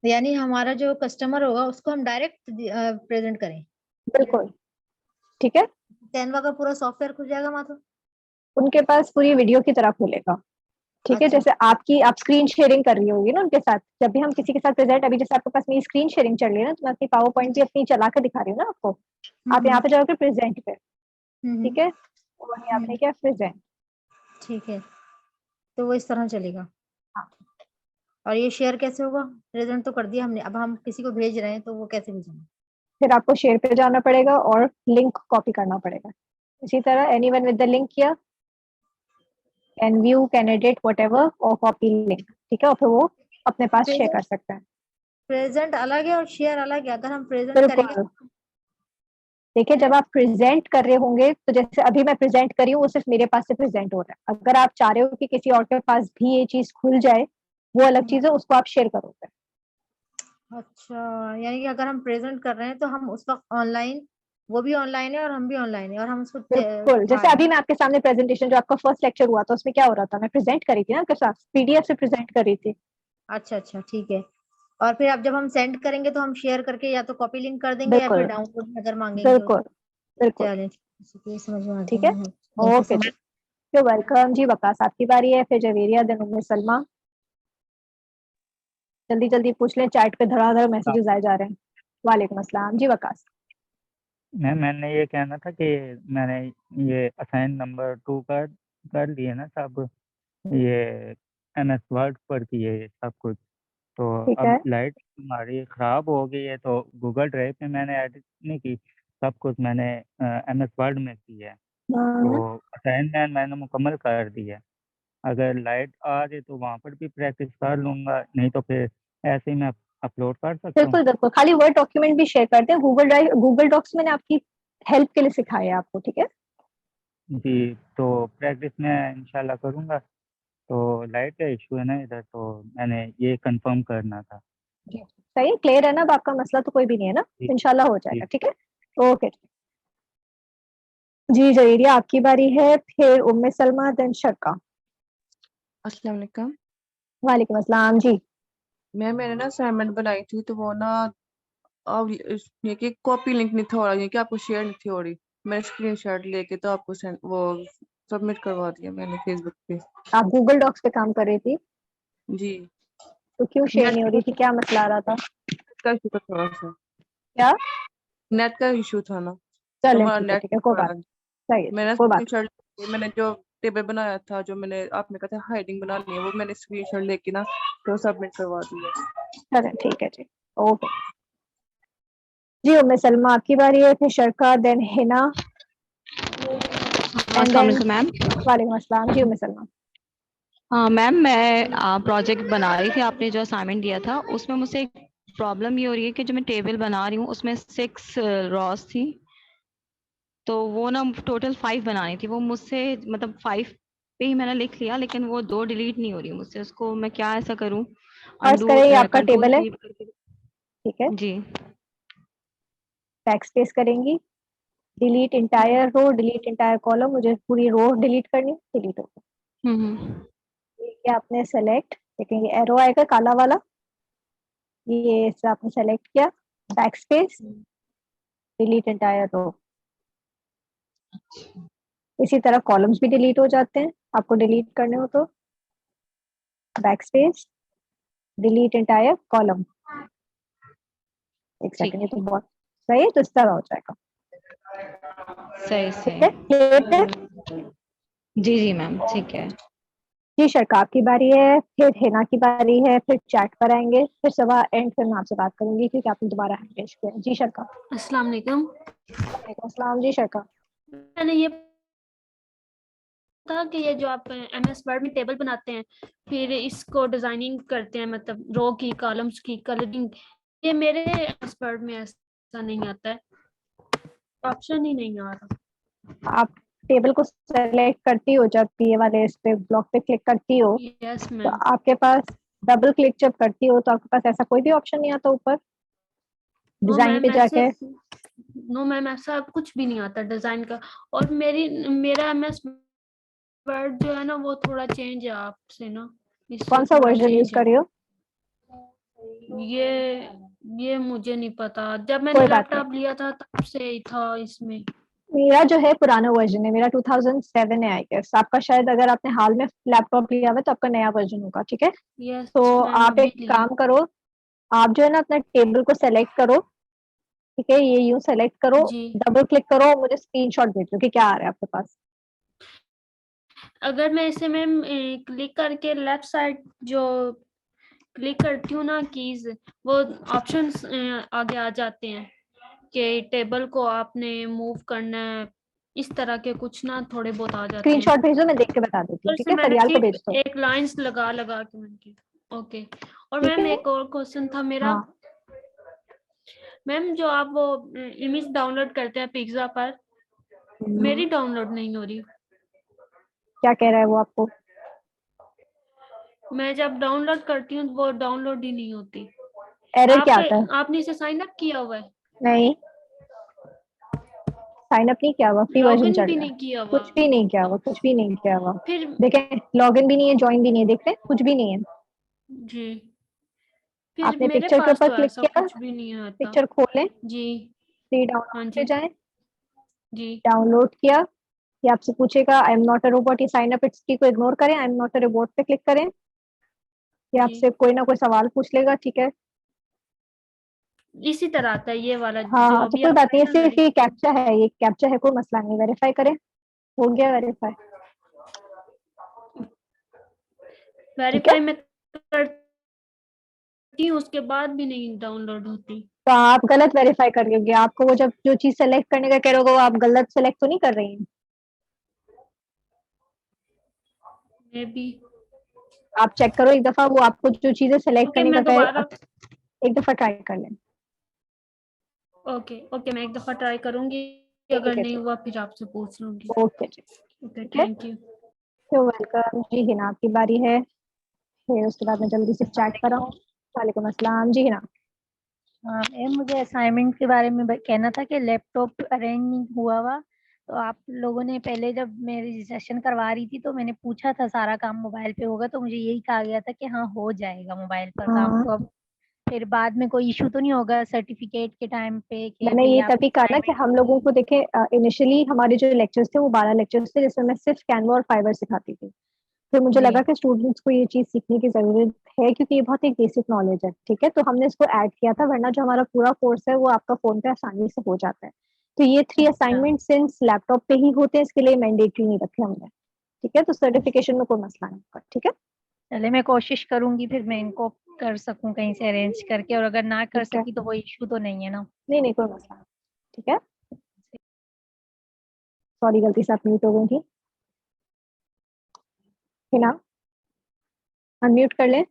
यानी हमारा जो कस्टमर होगा उसको हम डायरेक्ट प्रेजेंट करें? बिल्कुल, ठीक है, कैनवा का पूरा सॉफ्टवेयर खुल जाएगा मात्र? उनके पास पूरी वीडियो की तरह खुलेगा। ठीक है, अच्छा जैसे आप स्क्रीन शेयरिंग कर रही होगी ना उनके साथ, जब भी हम किसी के साथ प्रेजेंट, अभी जैसे आपके पास मेरी स्क्रीन शेयरिंग चल रही है ना, तो मैं अपनी पावर पॉइंट भी अपनी चला कर दिखा रही हूँ ना आपको, आप यहाँ पे जाओगे प्रेजेंट पे, ठीक है, और ये आपने क्या प्रेजेंट। ठीक है, तो वो इस तरह चलेगा। हाँ, और ये शेयर कैसे होगा? प्रेजेंट तो कर दिया हमने, अब हम किसी को भेज रहे हैं तो वो कैसे भेजेंगे? फिर आपको शेयर पे जाना पड़ेगा और लिंक कॉपी करना पड़ेगा। इसी तरह एनीवन विद द लिंक किया, can view, can edit, whatever, और कॉपी लिंक, ठीक है, और फिर वो अपने पास शेयर कर सकते हैं। प्रेजेंट अलग है और शेयर अलग है। अगर हम प्रेजेंट करेंगे बिल्कुल, देखिए जब आप प्रेजेंट कर रहे होंगे, तो जैसे अभी मैं प्रेजेंट करी हूँ, वो सिर्फ मेरे पास से प्रेजेंट हो रहा है, अगर आप चाह रहे हो कि किसी और के पास भी ये चीज खुल जाए, वो अलग चीज है, उसको आप शेयर करोगे। अच्छा, यानी कि अगर हम प्रेजेंट कर रहे हैं तो हम उस वक्त ऑनलाइन, वो भी ऑनलाइन है और हम भी ऑनलाइन है, और हम उसको बिल्कुल, जैसे अभी मैं आपके सामने प्रेजेंटेशन, जो आपका फर्स्ट लेक्चर हुआ था, उसमें क्या हो रहा था, मैं प्रेजेंट करी थी ना आपके साथ, पीडीएफ से प्रेजेंट करी थी। अच्छा अच्छा, ठीक है। और फिर अब जब हम सेंड करेंगे तो हम शेयर करके या तो कॉपी लिंक कर देंगे या फिर बिल्कुल डाउनलोड में अगर मांगेंगे तो। बिल्कुल बिल्कुल, चलें, ये समझ में आ ठीक है, गया। थैंक यू ओके सो जी, मच। You welcome. जी वकास, आपकी बारी है, फिर जवेरिया, देन उम्मे सलमा। जल्दी जल्दी पूछ लें, चैट पे धड़ाधड़ मैसेजेस आए जा रहे हैं। वालेकुम अस्सलाम। जी वकास। मैंने ये कहना था कि मैंने ये असाइन नंबर 2 कर लिए ना सब, ये MS वर्ड पर किए ये सब कुछ। तो ठीक अब है, लाइट हमारी ख़राब हो गई है, तो गूगल ड्राइव पे मैंने एडिट नहीं की, सब कुछ मैंने MS वर्ड में किया है। तो असाइनमेंट मैंने मुकम्मल कर दी है। अगर लाइट आ जाए तो वहाँ पर भी प्रैक्टिस कर लूँगा, नहीं तो फिर ऐसे ही मैं अपलोड कर सकता हूँ। बिल्कुल बिल्कुल, खाली वर्ड डॉक्यूमेंट भी शेयर करते हैं, गूगल ड्राइव, गूगल डॉक्स मैंने आपकी हेल्प के लिए सिखाया है आपको, ठीक है। जी, तो प्रैक्टिस मैं इंशाल्लाह करूँगा। तो लाइट का इशू है ना इधर, तो मैंने ये कंफर्म करना था। जी, सही है, क्लियर है ना, अब आपका मसला तो कोई भी नहीं है ना, जी इंशाल्लाह हो जी। जाएगा, ठीक है, ओके। जी जवेरिया, आपकी बारी है, फिर उम्मे सलमा, देन शर्का। अस्सलाम वालेकुम। वालेकुम अस्सलाम। जी मैंने ना असाइनमेंट बनाई थी, तो वो ना अब ये कि कॉपी लिंक नहीं था हो रहा, ये कि आपको शेयर नहीं थी हो रही। मैं स्क्रीनशॉट लेके तो आपको वो सबमिट करवा दिया मैंने फेसबुक पे। आप गूगल डॉक्स पे काम कर रही थी, जी। तो क्यों शेयर नेट नहीं हो रही थी, क्या मसला आ रहा था? का इशू था थोड़ा सा, क्या? नेट का इशू था ना, चलें हमारा ठीक है नेट ठीक है, कोई बात सही है, मैंने कोई बात स्क्रीनशॉट, मैंने जो टेबल बनाया था, जो मैंने आपने कहा था हाइडिंग बनानी है, वो मैंने स्क्रीनशॉट लेके ना तो सबमिट करवा दिया। चलें ठीक है जी, ओके जी। उम्मे सलमा आपकी बारी है, फिर Sharqa, then Hina, and then ma'am. वालेकुम अस्सलाम जी। उम्मे सलमा, हाँ मैम, मैं प्रोजेक्ट बना रही थी, आपने जो असाइनमेंट दिया था उसमें मुझसे एक प्रॉब्लम ये हो रही है कि जो मैं टेबल बना रही हूँ उसमें 6 रॉस थी, तो वो ना टोटल 5 बनानी थी। वो मुझसे मतलब 5 पे ही मैंने लिख लिया, लेकिन वो 2 डिलीट नहीं हो रही मुझसे। उसको मैं क्या ऐसा करूँ? फर्स्ट अंडू करें, ये आपका कंट्रोल टेबल है, वी करके। ठीक है, जी। बैक स्पेस करेंगी, delete entire row, delete entire column, मुझे पूरी रो डिलीट करनी, डिलीट हो हम्म। ये आपने सेलेक्ट, देखेंगे एरो आएगा काला वाला, ये इसे आपने सेलेक्ट किया, backspace, delete entire row. इसी तरह कॉलम्स भी डिलीट हो जाते हैं, आपको डिलीट करने हो तो back space, delete entire column. एक सेकंड, ये तो बहुत सही है, तो इस तरह हो जाएगा, सही ठीक है, सही। क्लियर है? जी जी मैम, ठीक है। जी शर्का आपकी बारी है, फिर हिना की बारी है, फिर चैट पर आएंगे, फिर सवा एंड, फिर मैं आपसे बात करूंगी क्योंकि आपने दोबारा हैंड रेज किया। जी शर्का। अस्सलाम वालेकुम। वालेकुम अस्सलाम जी शर्का। मैंने ये था कि ये जो आप MS वर्ड में टेबल बनाते हैं, फिर इसको डिजाइनिंग करते हैं, मतलब रो की, कॉलम्स की कलरिंग, ये मेरे MS वर्ड में ऐसा नहीं आता है, ऑप्शन ही नहीं आ रहा। आप टेबल को सेलेक्ट करती हो, जब ये वाले इस पे ब्लॉक पे क्लिक करती हो, यस तो मैम। आपके पास डबल क्लिक जब करती हो तो आपके पास ऐसा कोई भी ऑप्शन नहीं आता ऊपर नो डिजाइन पे मैम, ऐसे जाके? नो मैम, ऐसा कुछ भी नहीं आता डिजाइन का। और मेरा MS वर्ड जो है ना, वो थोड़ा चेंज है आपसे ना, इससे कौन सा थोड़ा वर्जन यूज चेंज कर है। रही हो? ये मुझे नहीं पता, जब मैंने कोई बात नहीं, लैपटॉप लिया था तब से ही था इसमें। मेरा जो है पुराना वर्जन है, मेरा 2007 है आई गेस, आपका शायद अगर आपने हाल में लैपटॉप लिया हुआ है तो आपका नया वर्जन होगा, ठीक है। तो यस मैम, आप अभी एक लिया। काम करो, आप जो है ना अपना टेबल को सेलेक्ट करो, ठीक है, ये यूं सेलेक्ट करो, जी, डबल क्लिक करो और मुझे स्क्रीनशॉट भेजो कि क्या आ रहा है आपके पास। अगर मैं इसे मैम क्लिक करके लेफ्ट साइड जो क्लिक करती हूँ ना कीज, वो ऑप्शंस आगे आ जाते हैं कि टेबल को आपने मूव करना है, इस तरह के कुछ ना थोड़े बहुत आ जाते हैं। स्क्रीनशॉट भेजो, मैं देख के बता देती हूँ, और ठीक से है, मैंने फरियाल को ठीक भेज दो। एक लाइंस लगा लगा के मैंने किया। ओके। और ठीक मैम है, एक और क्वेश्चन था मेरा। हाँ मैम जो आप वो इमेज डाउनलोड करते हैं पिज्जा पर, मेरी डाउनलोड नहीं हो रही। क्या कह रहा है वो आपको? मैं जब डाउनलोड करती हूँ वो डाउनलोड ही नहीं होती। एरर क्या आता है? आपने इसे साइन अप किया हुआ है? नहीं, साइन अप नहीं किया हुआ, फ्री वर्जन लॉगिन चल भी रहा है, नहीं किया हुआ? कुछ भी नहीं किया हुआ, कुछ भी नहीं किया हुआ। फिर देखें, लॉगिन भी नहीं है, ज्वाइन भी नहीं है, देख रहे हैं, कुछ भी नहीं है। जी, फिर आपने मेरे पिक्चर के पास ऊपर तो क्लिक ऐसा किया, कुछ भी नहीं आता। पिक्चर खोलें, जी। फ्री हाँ डाउनलोड पे जी। जाएं, जी। डाउनलोड किया, ये आपसे पूछेगा I am not a robot, ये साइन अप इट्स की को इग्नोर करें, I am not a robot पे क्लिक करें, ये जी, आपसे कोई ना कोई सवाल पूछ लेगा, ठीक है। इसी तरह आता है ये वाला हाँ जो हाँ, तो अभी कोई बात आपने नहीं, ना सिर्फ ये कैप्चा है, ये कैप्चा है, कोई मसला नहीं, वेरीफाई करें, हो गया वेरीफाई, ठीक है। वेरीफाई में करती हूँ, उसके बाद भी नहीं डाउनलोड होती। तो आप गलत वेरीफाई कर रही होगी, आपको वो जब जो चीज सेलेक्ट करने का कह रहे हो वो आप गलत सेलेक्ट तो नहीं कर रही हैं? May be. आप चेक करो एक दफा, वो आपको जो चीजें सेलेक्ट ओके, करने का मैं कहे, दोबारा। एक दफा ट्राई कर लें। ओके ओके, मैं एक दफा ट्राई करूंगी, अगर ठीक है नहीं जी, हुआ फिर आपसे पूछ लूंगी। ओके जी, ओके, ठीक है, थैंक यू। यू वेलकम जी। हिना आपकी बारी है, फिर उसके बाद मैं जल्दी से अस्सलाम चैट पर आऊँ। वालेकुम। वालेकुम अस्सलाम जी हिना। हाँ मैम, मुझे असाइनमेंट के बारे में कहना था कि लैपटॉप अरेंज नहीं हुआ हुआ, तो आप लोगों ने पहले जब मैं रजिस्ट्रेशन करवा रही थी तो मैंने पूछा था सारा काम मोबाइल पे होगा, तो मुझे यही कहा गया था कि हाँ हो जाएगा मोबाइल पर काम, हाँ तो अब फिर बाद में कोई इशू तो नहीं होगा सर्टिफिकेट के टाइम पे कि मैंने भाई ये आप तभी कहा ना कि assignment हम लोगों को देखे, इनिशियली हमारे जो लेक्चर्स थे वो 12 लेक्चर्स थे जिसमें मैं सिर्फ कैनवा और फाइवर सिखाती थी। फिर मुझे जी लगा कि स्टूडेंट्स को ये चीज सीखने की जरूरत है क्योंकि ये बहुत एक बेसिक नॉलेज है, ठीक है, तो हमने इसको ऐड किया था, वरना जो हमारा पूरा कोर्स है वो आपका फोन पे आसानी से हो जाता है। तो ये 3 अच्छा असाइनमेंट सिंस लैपटॉप पे ही होते हैं, इसके लिए मैंडेटरी नहीं रखे हमने, ठीक है, तो सर्टिफिकेशन में कोई मसला नहीं होगा, ठीक है। चले मैं कोशिश करूंगी फिर मैं इनको कर सकूं कहीं से अरेंज करके, और अगर ना कर ठीक है, सकी तो कोई इशू तो नहीं है ना। नहीं नहीं कोई मसला नहीं, ठीक है। सॉरी गलती से आप म्यूट हो गई थी, है ना, अनम्यूट कर ले।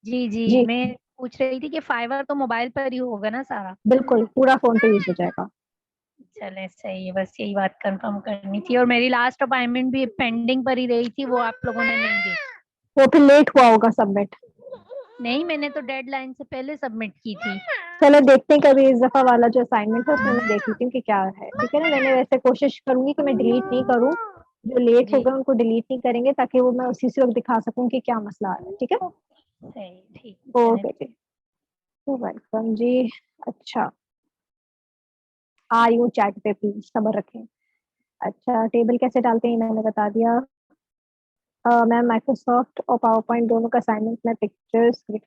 जी जी जी मैं पूछ रही थी कि फाइवर तो मोबाइल पर ही होगा ना सारा। बिल्कुल, पूरा फोन पे यूज हो जाएगा। चले सही है, बस यही बात कंफर्म करनी थी, और मेरी लास्ट अपॉइंटमेंट भी पेंडिंग पर ही रही थी, वो आप लोगों ने नहीं दी। वो फिर लेट हुआ होगा सबमिट। नहीं मैंने तो डेडलाइन से पहले सबमिट की थी। चलो देखते हैं, कभी इस दफा वाला जो असाइनमेंट है उसमें मैं देख लेती हूँ कि क्या है, ठीक है ना। मैंने वैसे कोशिश करूंगी कि मैं डिलीट नहीं करूँ, जो लेट जी होगा उनको डिलीट नहीं करेंगे ताकि वो मैं उसी से वक्त दिखा सकूं कि क्या मसला आ रहा है, ठीक है। सही ठीक चले। ओके जी, वेलकम जी। अच्छा, आ रही हूँ चैट पे, प्लीज सब्र रखें। अच्छा, टेबल कैसे डालते हैं ये मैंने बता दिया। मैं माइक्रोसॉफ्ट और पावर पॉइंट दोनों का असाइनमेंट में पिक्चर्स ठीक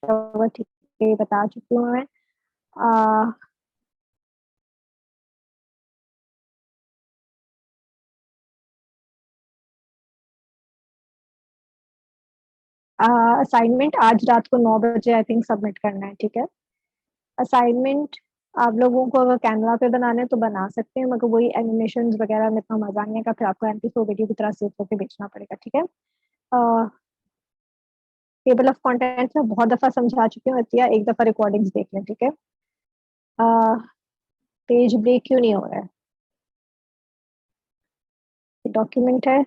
है बता चुकी हूँ मैं। असाइनमेंट आज रात को 9 बजे आई थिंक सबमिट करना है, ठीक है। असाइनमेंट आप लोगों को अगर कैनवा पे बनाने हैं तो बना सकते हैं, मगर वही एनिमेशन वगैरह में इतना मजा नहीं आएगा, फिर आपको MP4 वीडियो की तरह सेव करके बेचना पड़ेगा, ठीक है। टेबल ऑफ कंटेंट्स में बहुत दफा समझा चुकी हूँ अतिया, एक दफा रिकॉर्डिंग्स देख लें, ठीक है। पेज ब्रेक क्यों नहीं हो रहा है, डॉक्यूमेंट है,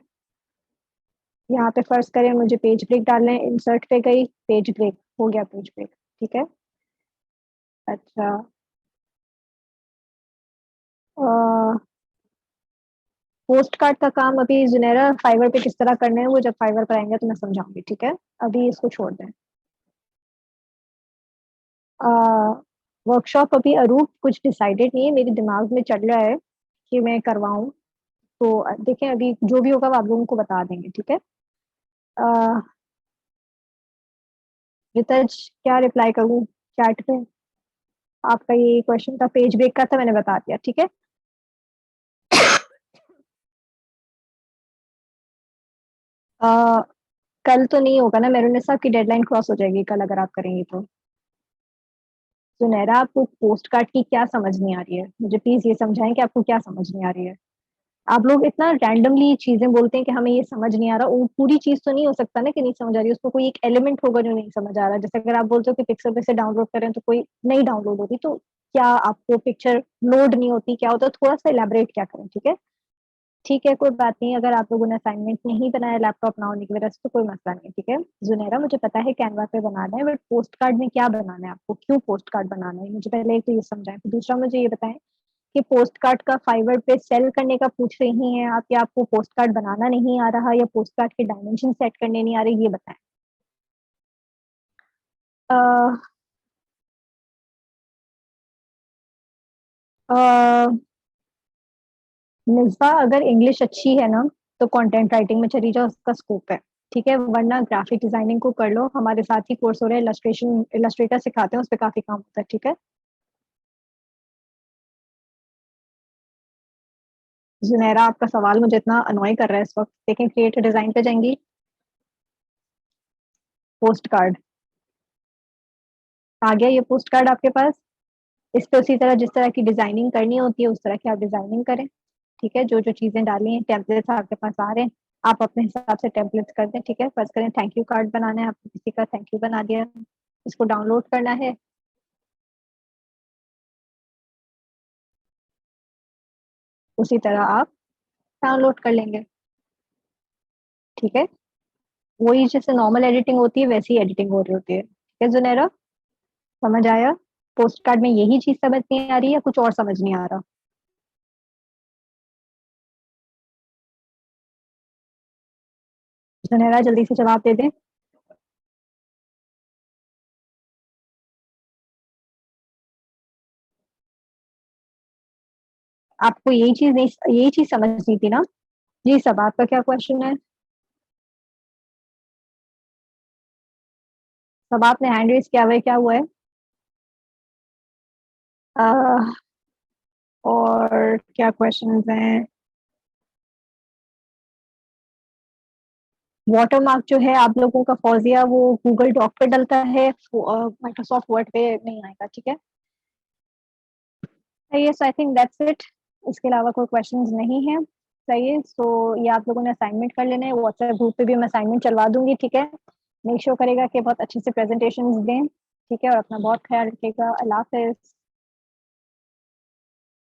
यहाँ पे फर्ज करें मुझे पेज ब्रेक डालना है, इंसर्ट पे गई, पेज ब्रेक हो गया, पेज ब्रेक, ठीक है। अच्छा, पोस्ट कार्ड का काम अभी जुनेरा फाइवर पे किस तरह करना है वो जब फाइवर पर आएंगे तो मैं समझाऊंगी, ठीक है, अभी इसको छोड़ दें। वर्कशॉप अभी अरूप कुछ डिसाइडेड नहीं है, मेरे दिमाग में चल रहा है कि मैं करवाऊं, तो देखें अभी जो भी होगा वो आप लोगों को बता देंगे, ठीक है। अह, रितज क्या रिप्लाई करूं चैट पे, आपका ये क्वेश्चन था, पेज ब्रेक का था, मैंने बता दिया, ठीक है। अह, कल तो नहीं होगा ना, मेरुन साहब की डेडलाइन क्रॉस हो जाएगी कल अगर आप करेंगे तो। सुनहरा आपको पोस्ट कार्ड की क्या समझ नहीं आ रही है, मुझे प्लीज ये समझाएं कि आपको क्या समझ नहीं आ रही है। आप लोग इतना रैंडमली चीजें बोलते हैं कि हमें ये समझ नहीं आ रहा, वो पूरी चीज तो नहीं हो सकता ना कि नहीं समझ आ रही, उसको कोई एक एलिमेंट होगा जो नहीं समझ आ रहा। जैसे अगर आप बोलते हो कि पिक्चर पे से डाउनलोड करें तो कोई नहीं डाउनलोड होती, तो क्या आपको पिक्चर लोड नहीं होती, क्या होता है, थोड़ा सा इलेबोरेट क्या करें, ठीक है। ठीक है कोई बात नहीं, अगर आप लोगों ने असाइनमेंट नहीं बनाया लैपटॉप ना होने की वजह से तो कोई मसला नहीं है, ठीक है। जुनेरा मुझे पता है कैनवा पे बनाना है, बट पोस्ट कार्ड में क्या बनाना है आपको, क्यों पोस्ट कार्ड बनाना है, मुझे पहले एक तो ये समझाएं, फिर दूसरा मुझे ये बताएं कि पोस्ट कार्ड का फाइवर पे सेल करने का पूछ रही हैं आप, या आपको पोस्ट कार्ड बनाना नहीं आ रहा, या पोस्ट कार्ड के डायमेंशन सेट करने नहीं आ रहे, ये बताएं। अह, अह, मिसबा अगर इंग्लिश अच्छी है ना तो कंटेंट राइटिंग में चली जाओ, उसका स्कोप है, ठीक है, वरना ग्राफिक डिजाइनिंग को कर लो, हमारे साथ ही कोर्स हो रहा है, इलस्ट्रेशन इलस्ट्रेटर सिखाते हैं, उस पर काफी काम होता है, ठीक है। जुनैरा आपका सवाल मुझे इतना अनॉय कर रहा है इस वक्त, देखें क्रिएट डिजाइन पे जाएंगी, पोस्ट कार्ड आ गया, ये पोस्ट कार्ड आपके पास, इस पे उसी तरह जिस तरह की डिजाइनिंग करनी होती है उस तरह की आप डिजाइनिंग करें, ठीक है। जो जो चीजें डाली हैं टेम्पलेट्स आपके पास आ रहे हैं, आप अपने हिसाब से टेम्पलेट्स कर दें, ठीक है। फर्ज करें थैंक यू कार्ड बनाना है, आपको किसी का थैंक यू बना दिया, इसको डाउनलोड करना है, उसी तरह आप डाउनलोड कर लेंगे, ठीक है। वही जैसे नॉर्मल एडिटिंग होती है वैसी एडिटिंग हो रही होती है, ठीक है जुनेरा, समझ आया। पोस्ट कार्ड में यही चीज समझ नहीं आ रही है, कुछ और समझ नहीं आ रहा। जुनेरा जल्दी से जवाब दे दें। आपको यही चीज समझनी थी ना? जी सब, आपका क्या क्वेश्चन है? सब आपने हैंड रेज किया हुआ है, क्या हुआ है? और क्या क्वेश्चंस हैं? वाटरमार्क जो है आप लोगों का फौजिया वो गूगल डॉक पे डलता है, माइक्रोसॉफ्ट वर्ड पे नहीं आएगा, ठीक है? सही है, so I think that's it. इसके अलावा कोई क्वेश्चंस नहीं है। सही है, सो ये आप लोगों ने असाइनमेंट कर लेना है, व्हाट्सएप ग्रुप पे भी मैं असाइनमेंट चलवा दूंगी, ठीक है? मेक श्योर करेगा कि बहुत अच्छे से प्रेजेंटेशंस दें, ठीक है? और अपना बहुत ख्याल रखिएगा। अल्लाह हाफिज।